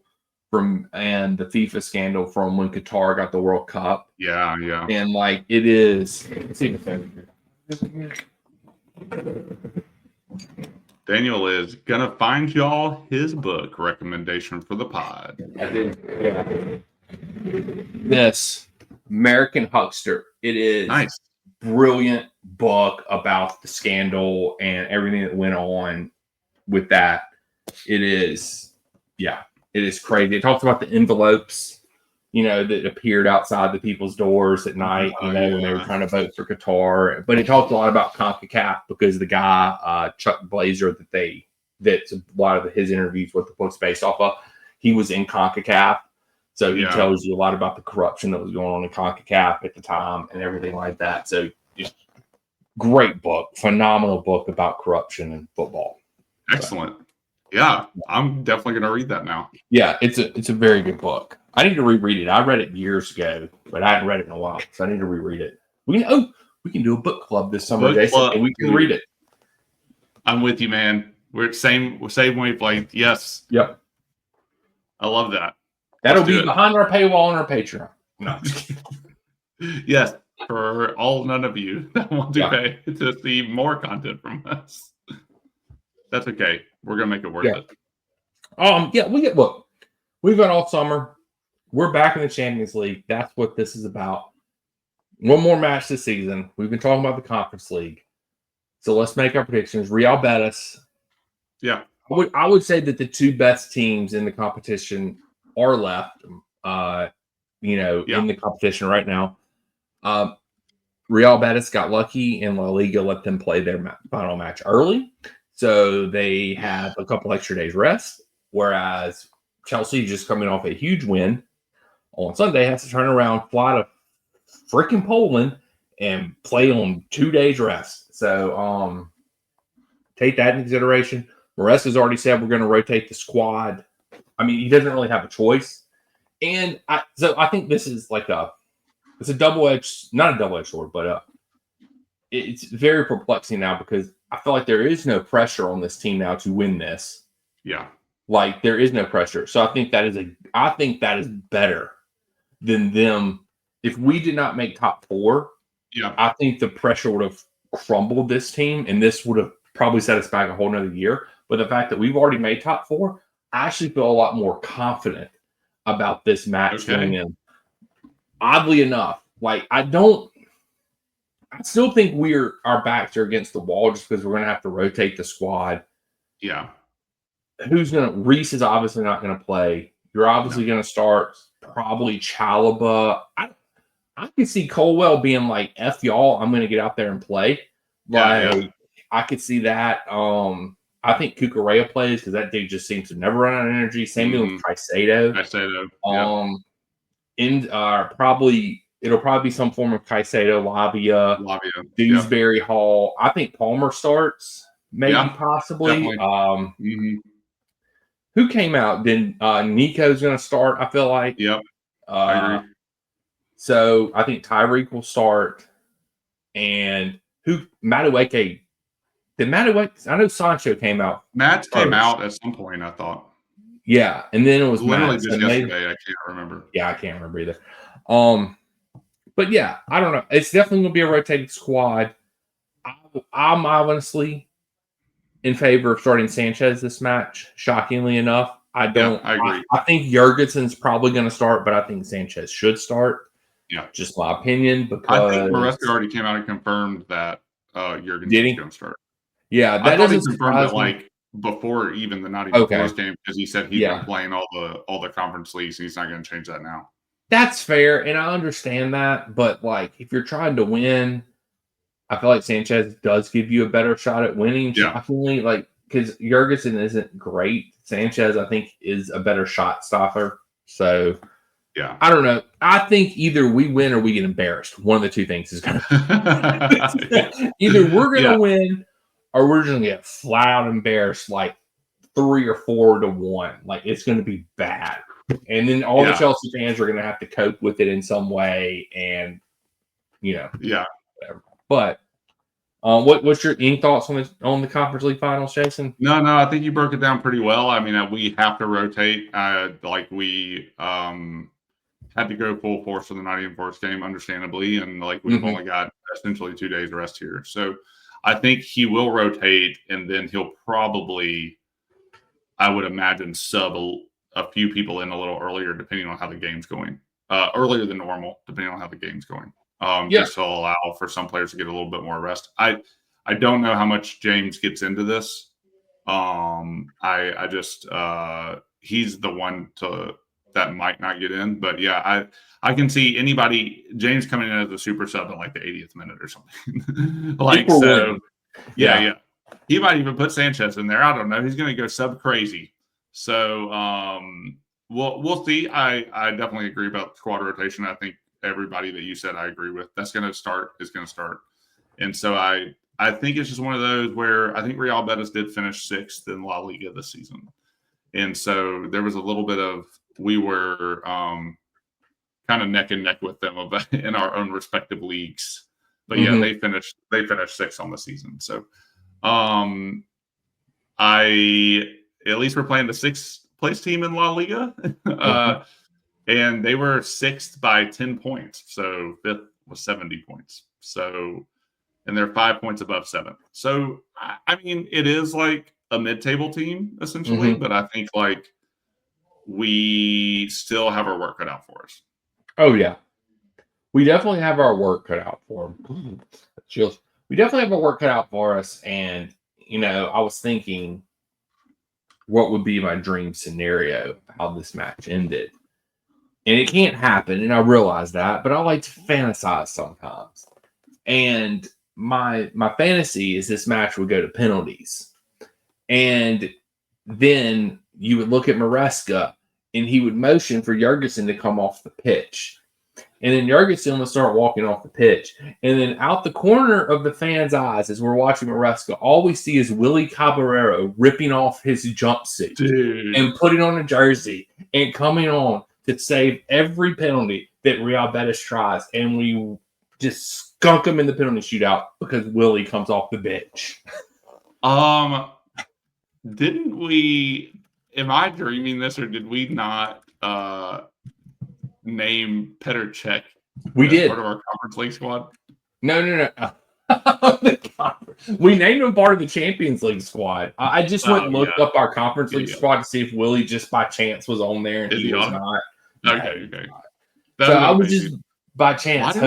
and the FIFA scandal from when Qatar got the World Cup. Yeah. And like, it is. Let's see if it's over here. Daniel is gonna find y'all his book recommendation for the pod. I did. Yeah. This American Huckster. It is Nice. brilliant book about the scandal and everything that went on with that. It is, yeah, it is crazy. It talks about the envelopes, that appeared outside the people's doors at night, when they were trying to vote for Qatar. But it talked a lot about CONCACAF because the guy, Chuck Blazer, that's a lot of his interviews, what the book's based off of, he was in CONCACAF. So he tells you a lot about the corruption that was going on in CONCACAF at the time and everything like that. So just great book, phenomenal book about corruption in football. Excellent. Yeah, I'm definitely going to read that now. Yeah, it's a very good book. I need to reread it. I read it years ago, but I hadn't read it in a while, so I need to reread it. We can do a book club this summer, Jason, and we can read it. I'm with you, man. We're same wavelength. Yes. Yep. I love that. That'll be behind our paywall on our Patreon. No. Yes, for all none of you that want to pay to see more content from us. That's okay. We're gonna make it worth it. We've got all summer. We're back in the Champions League. That's what this is about. One more match this season. We've been talking about the Conference League. So let's make our predictions. Real Betis. Yeah. I would say that the two best teams in the competition are left, in the competition right now. Real Betis got lucky and La Liga let them play their final match early. So they have a couple extra days rest, whereas Chelsea, just coming off a huge win on Sunday, has to turn around, fly to freaking Poland, and play on 2 days rest. So take that into consideration. Morales has already said we're going to rotate the squad. I mean, he doesn't really have a choice. And I think this is it's a double-edged, not a double-edged sword, but it's very perplexing now because I feel like there is no pressure on this team now to win this. Yeah. Like there is no pressure. So I think that is better than them. If we did not make top 4, I think the pressure would have crumbled this team, and this would have probably set us back a whole nother year. But the fact that we've already made top 4, I actually feel a lot more confident about this match going in. Oddly enough, I still think our backs are against the wall just because we're going to have to rotate the squad. Yeah. Reese is obviously not going to play. You're obviously going to start probably Chalobah. I can see Colwell being like, F y'all, I'm going to get out there and play. I could see that. I think Cucurella plays because that dude just seems to never run out of energy. Same thing with Caicedo. It'll probably be some form of Caicedo, Lavia, Dewsbury Hall. I think Palmer starts, possibly. Who came out? Then Nico's going to start, I feel like. Yep. I agree. So I think Tyreek will start. And Madueke. I know Sancho came out. Matt came out at some point, I thought. Yeah, and then it was literally Matt. just yesterday. I can't remember. Yeah, I can't remember either. But yeah, I don't know. It's definitely going to be a rotating squad. I'm honestly in favor of starting Sanchez this match. Shockingly enough, I don't. I agree. I think Jurgensen's probably going to start, but I think Sanchez should start. Yeah, just my opinion. Because I think Maresca already came out and confirmed that Jurgensen's going to start. Yeah, that doesn't confirm it before even the Nottingham Forrest game because he said he's been playing all the conference leagues and he's not going to change that now. That's fair, and I understand that, but if you're trying to win, I feel like Sanchez does give you a better shot at winning. Shockingly, because Jurgensen isn't great, Sanchez I think is a better shot stopper. So I don't know. I think either we win or we get embarrassed. One of the two things is going to either we're going to win or we're just going to get flat out embarrassed 3 or 4 to 1. It's going to be bad. And then all the Chelsea fans are going to have to cope with it in some way. And, whatever. But what's your any thoughts on the Conference League finals, Jason? No, I think you broke it down pretty well. I mean, we have to rotate. We had to go full force for the Nottingham Forrest game, understandably. And we've only got essentially 2 days rest here. So I think he will rotate, and then he'll probably, I would imagine, sub a few people in a little earlier, depending on how the game's going. Earlier than normal, depending on how the game's going. Just to allow for some players to get a little bit more rest. I don't know how much James gets into this. I just he's the one that might not get in, but yeah, I can see anybody, James coming in as a super sub in like the 80th minute or something. Like, so yeah. He might even put Sanchez in there. I don't know. He's going to go sub crazy. So we'll see. I definitely agree about squad rotation. I think everybody that you said I agree with. That's going to start. And so I think it's just one of those where I think Real Betis did finish 6th in La Liga this season. And so there was a little bit of, we were kind of neck and neck with them in our own respective leagues. But yeah, they finished 6th on the season. So at least we're playing the 6th place team in La Liga. And they were 6th by 10 points. So 5th was 70 points. So, and they're 5 points above 7th. So, I mean, it is like a mid-table team, essentially. But I think, like, we still have our work cut out for us. Oh, yeah. We definitely have our work cut out for them. We definitely have our work cut out for us. And, you know, I was thinking, what would be my dream scenario, how this match ended. And it can't happen, and I realize that, but I like to fantasize sometimes. And my fantasy is this match would go to penalties. And then you would look at Maresca, and he would motion for Jurgensen to come off the pitch. And then Jurgensen would start walking off the pitch. And then out the corner of the fans' eyes, as we're watching Maresca, all we see is Willie Caballero ripping off his jumpsuit and putting on a jersey and coming on to save every penalty that Real Betis tries. And we just skunk him in the penalty shootout because Willie comes off the bench. Didn't we, am I dreaming this, or did we not name Petr Cech we as did part of our Conference League squad? No. We named him part of the Champions League squad. I just went and looked up our Conference League squad to see if Willie just by chance was on there, and he was not. Okay. So I was just by chance.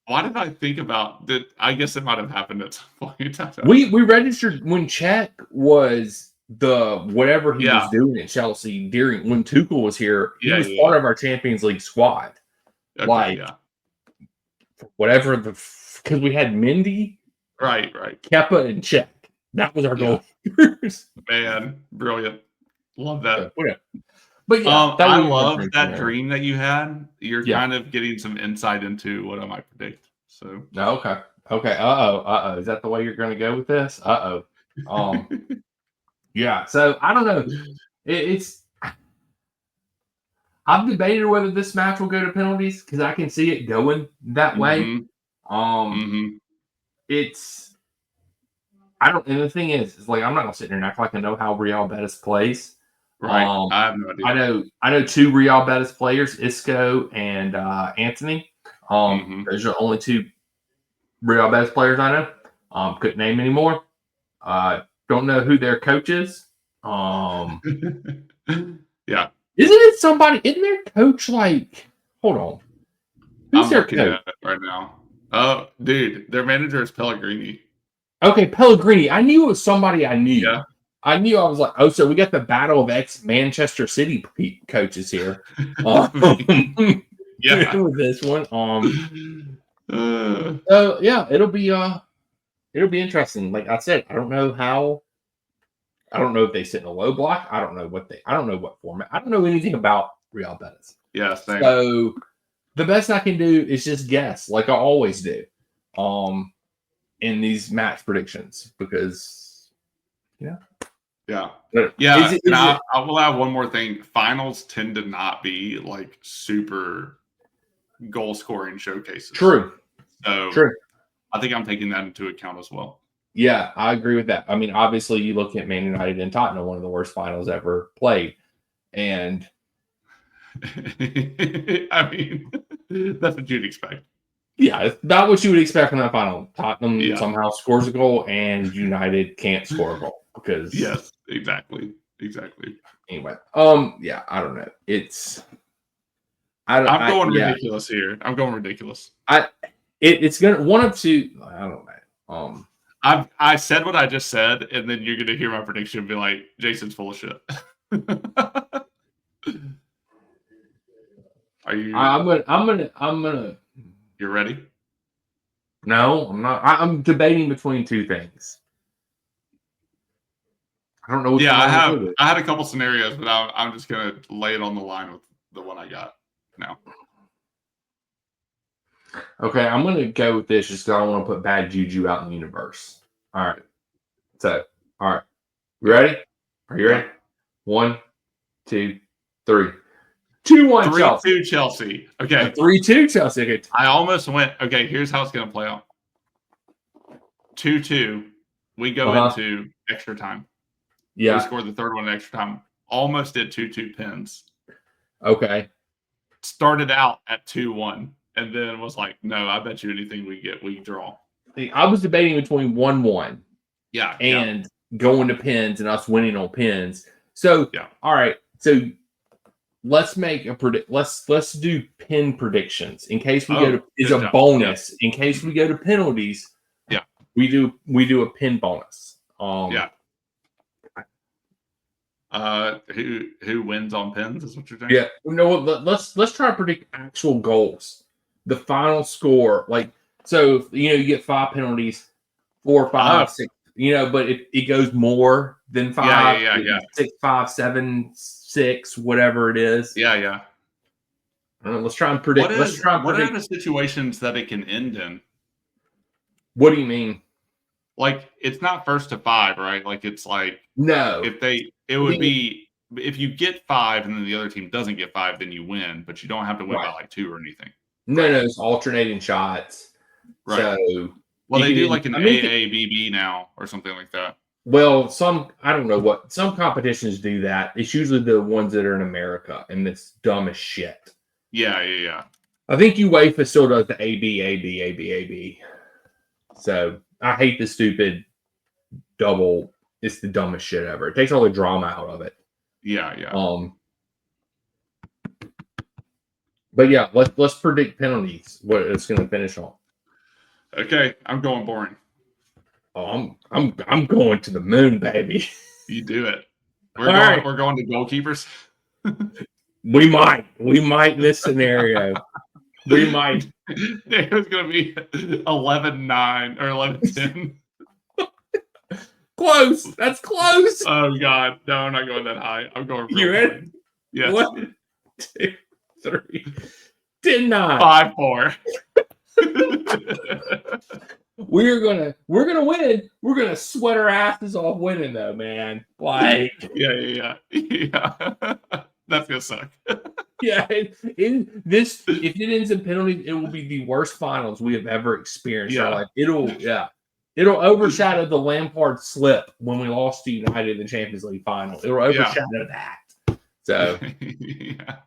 Why did I think about that? I guess it might have happened at some point. We registered when Cech was the whatever he was doing at Chelsea during when Tuchel was here. He was part of our Champions League squad. Whatever because we had Mendy, right, Kepa, and Cech. That was our goal. Man, brilliant. Love that. But yeah, I love that dream that you had. You're kind of getting some insight into what I might predict. So okay. Is that the way you're going to go with this? Yeah. So I don't know. It's I've debated whether this match will go to penalties because I can see it going that way. It's I don't. And the thing is like I'm not going to sit there and act like I know how Real Betis plays. Right. I have no idea. I know 2 Real Betis players, Isco and Anthony. Those are only 2 Real Betis players I know. Couldn't name any more. Don't know who their coach is. Yeah. Isn't it somebody? Isn't their coach like? Hold on. Who's their coach right now? Oh, dude, their manager is Pellegrini. Okay, Pellegrini. I knew it was somebody I knew. Yeah. I knew I was like, oh, so we got the battle of ex-Manchester City coaches here. With this one. So yeah, it'll be interesting. Like I said, I don't know if they sit in a low block. I don't know what format. I don't know anything about Real Betis. Yeah, same. So the best I can do is just guess, like I always do, in these match predictions because Yeah. I will add one more thing. Finals tend to not be like super goal scoring showcases. True. So I think I'm taking that into account as well. Yeah, I agree with that. I mean, obviously you look at Man United and Tottenham, one of the worst finals ever played. And I mean, that's what you'd expect. Yeah, it's about what you would expect from that final. Tottenham Yeah. somehow scores a goal, and United can't score a goal because Yes, exactly. anyway. Yeah, I don't know. I'm going Yeah, ridiculous here. I'm going ridiculous. it's gonna one of two. I don't know. I said what I just said, and then you're gonna hear my prediction and be like, Jason's full of shit. Are you? I'm gonna. You're ready? No, I'm not. I'm debating between two things. I don't know which Yeah, one I I'm gonna have. go with. I had a couple scenarios, but I'm just gonna lay it on the line with the one I got now. Okay, I'm gonna go with this just because I don't want to put bad juju out in the universe. All right. So, all right. You ready? Are you ready? Yeah. 1, 2, 3. 2-1 Chelsea. 3-2 Chelsea. Okay. 3-2 Chelsea. Okay. I almost went. Okay, here's how it's gonna play out. 2-2. We go into extra time. Yeah. We scored the third one in extra time. Almost did 2-2 pins. Okay. Started out at 2-1, and then was like, no, I bet you anything we draw. I was debating between 1-1. Yeah. And going to pins and us winning on pins. So, yeah. All right. So let's make a predict. Let's do pin predictions in case we go to. Is a bonus in case we go to penalties. Yeah. We do a pin bonus. Yeah. Who wins on pins is what you're saying? Yeah. No. Let's try to predict actual goals. The final score, like so, you get 5 penalties, 4, 5, 6. But it goes more than 5. Yeah. 6, 5, 7, 6, whatever it is. Yeah. Let's try and predict. What are the situations that it can end in? What do you mean? Like, it's not first to 5, right? Like, it's like no. It would be if you get 5 and then the other team doesn't get 5, then you win, but you don't have to win by like 2 or anything. No, it's alternating shots. Right. So, well, they do like an AABB now or something like that. Well, I don't know what some competitions do that. It's usually the ones that are in America, and it's dumb as shit. Yeah. I think UEFA still does the AB. So I hate the stupid double. It's the dumbest shit ever. It takes all the drama out of it. Yeah. But yeah, let's predict penalties. What it's going to finish on. Okay, I'm going boring. Oh, I'm going to the moon, baby. You do it. We're going to goalkeepers. We might in this scenario. We might. It was going to be 11-9 or 11-10. Close. That's close. Oh God, no, I'm not going that high. I'm going. You ready? Yeah. 1, 2, 3. 10-9. 5-4. We're gonna win. We're gonna sweat our asses off winning, though, man. Like, yeah. That's gonna suck. Yeah, if it ends in penalties, it will be the worst finals we have ever experienced. Yeah, like it'll overshadow the Lampard slip when we lost to United in the Champions League final. It'll overshadow that. So, yeah.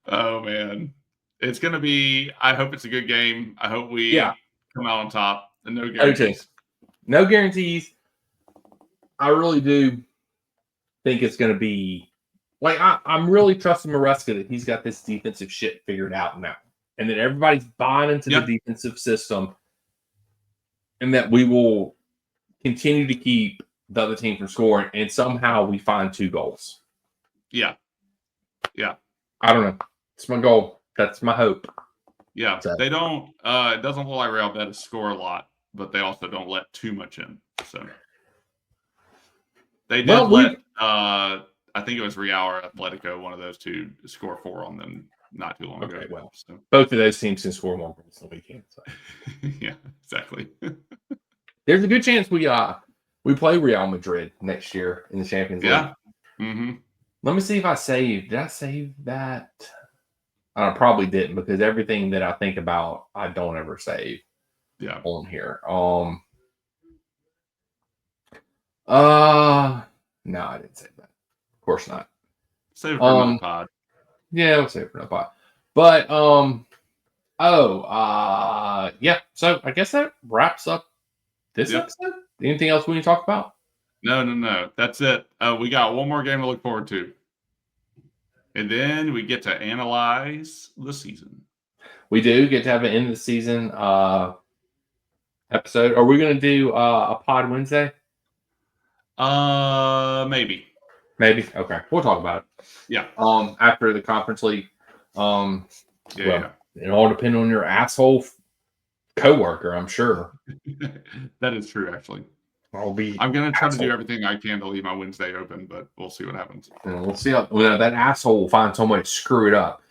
Oh man. It's going to be, I hope it's a good game. I hope we come out on top. And no guarantees. No guarantees. I really do think it's going to be, like, I'm really trusting Maresca that he's got this defensive shit figured out now. And that everybody's buying into the defensive system. And that we will continue to keep the other team from scoring. And somehow we find 2 goals. Yeah. I don't know. It's my goal. That's my hope. Yeah, they don't. It doesn't look like Real Betis score a lot, but they also don't let too much in. So they did let. I think it was Real or Atletico, one of those two, score 4 on them not too long ago. Well, so. Both of those teams can score 1 points on the weekend. So. Yeah, exactly. There's a good chance we play Real Madrid next year in the Champions League. Yeah. Mm-hmm. Let me see if I saved. Did I save that? I probably didn't because everything that I think about, I don't ever save. Yeah. On here. No, I didn't save that. Of course not. Save it for another pod. Yeah, we'll save it for another pod. But Yeah. So I guess that wraps up this Yep. episode. Anything else we need to talk about? No. That's it. We got one more game to look forward to. And then we get to analyze the season. We do get to have an end of the season episode. Are we going to do a pod Wednesday? Maybe. Maybe. Okay. We'll talk about it. Yeah. After the conference league. Yeah. It all depends on your asshole coworker, I'm sure. That is true, actually. I'm going to try to do everything I can to leave my Wednesday open, but we'll see what happens. We'll see how that asshole will find some way to screw it up.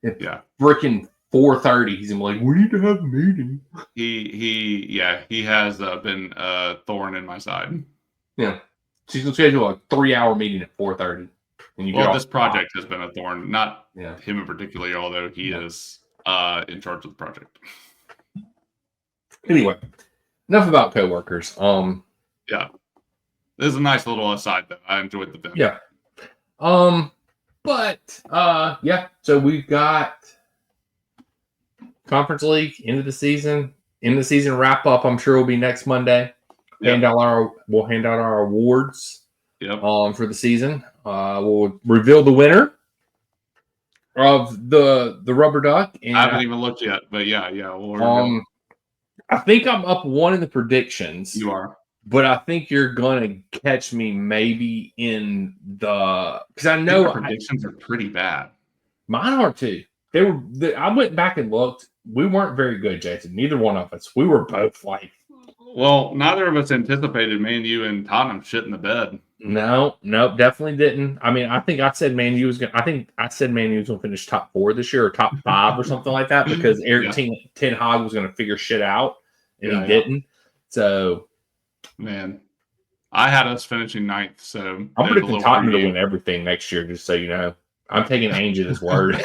Yeah. Freaking 4:30, he's gonna be like, we need to have a meeting. He has been a thorn in my side. Yeah. She's gonna schedule a 3-hour meeting at 4:30. Well, this project has been a thorn, not him in particular, although he is in charge of the project. Anyway, enough about coworkers. Yeah. This is a nice little aside though. I enjoyed the bit. Yeah. So we've got Conference League, end of the season wrap up. I'm sure will be next Monday. We'll hand out our awards for the season. We'll reveal the winner of the rubber duck. And I haven't even looked yet, but yeah. We'll I think I'm up 1 in the predictions. You are. But I think you're gonna catch me maybe in because I know predictions are pretty bad. Mine are too. I went back and looked. We weren't very good, Jason. Neither one of us. We were both like. Well, neither of us anticipated Man U and Tottenham shit in the bed. No, definitely didn't. I mean, I think I said Man U was gonna. I think I said Man U was gonna finish top 4 this year or top 5 or something like that because Eric Ten Hag was gonna figure shit out and he didn't. So. Man, I had us finishing 9th, so I'm predicting Tottenham to win everything next year, just so you know. I'm taking Ainge at his word.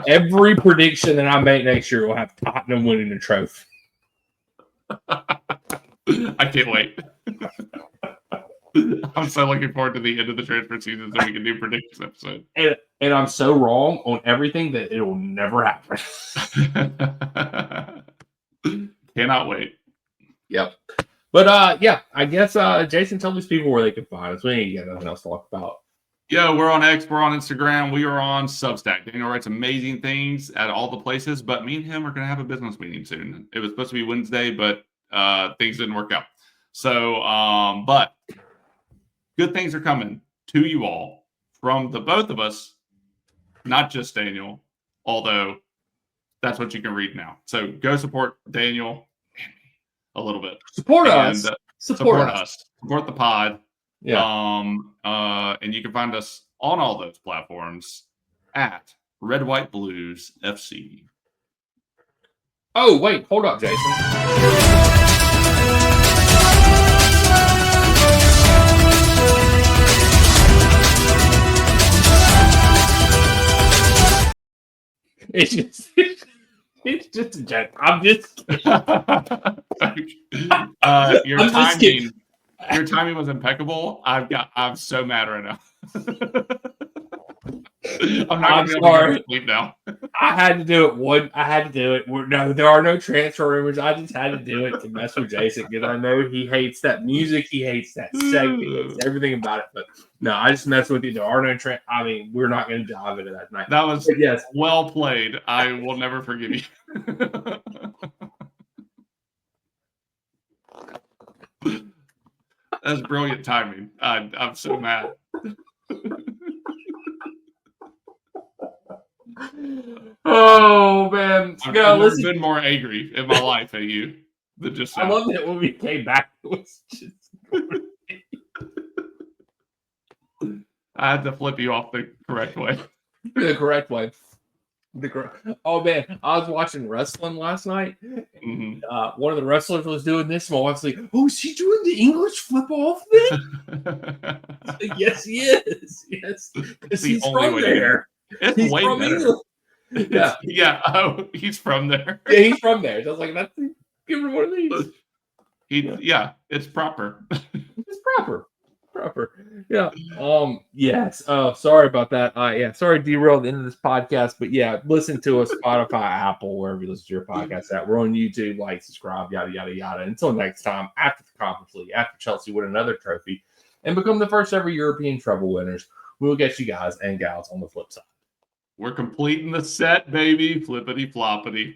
Every prediction that I make next year will have Tottenham winning the trophy. I can't wait. I'm so looking forward to the end of the transfer season so we can do predictions episode. And I'm so wrong on everything that it will never happen. Cannot wait. Yep. But I guess Jason, tell these people where they can find us. We ain't got nothing else to talk about. Yeah, we're on X, we're on Instagram, we are on Substack. Daniel writes amazing things at all the places, but me and him are going to have a business meeting soon. It was supposed to be Wednesday, but things didn't work out. So, but good things are coming to you all from the both of us, not just Daniel, although that's what you can read now. So go support Daniel and me a little bit. Support us. Support us. Support the pod. Yeah. And you can find us on all those platforms at Red White Blues FC. Oh, wait, hold up, Jason. It's just a joke. I'm just kidding. Your timing was impeccable. I'm so mad right now. I'm sorry. Sleep now. I had to do it. I had to do it. No, there are no transfer rumors. I just had to do it to mess with Jason because I know he hates that music. He hates that segment. He hates everything about it. But no, I just messed with you. There are no we're not going to dive into that tonight. That was well played. I will never forgive you. That's brilliant timing. I'm so mad. Oh man! I've never been more angry in my life at you than just now. I love that when we came back, it was just. I had to flip you off the correct way. The correct way. Oh man, I was watching wrestling last night. Mm-hmm. One of the wrestlers was doing this. My wife's like, "Oh, is he doing the English flip off thing?" Like, yes, he is. Yes, because he's from there. It's way better. Yeah. Yeah. Oh, he's from there. Yeah, he's from there. So I was like, give him one of these. Yeah, it's proper. It's proper. proper. Yeah. Yes. Sorry about that. Yeah. Sorry to derail the end of this podcast, but yeah, listen to us Spotify, Apple, wherever you listen to your podcast at. We're on YouTube. Like, subscribe, yada yada yada. Until next time, after the Conference League, after Chelsea win another trophy, and become the first ever European treble winners, we will get you guys and gals on the flip side. We're completing the set, baby. Flippity floppity.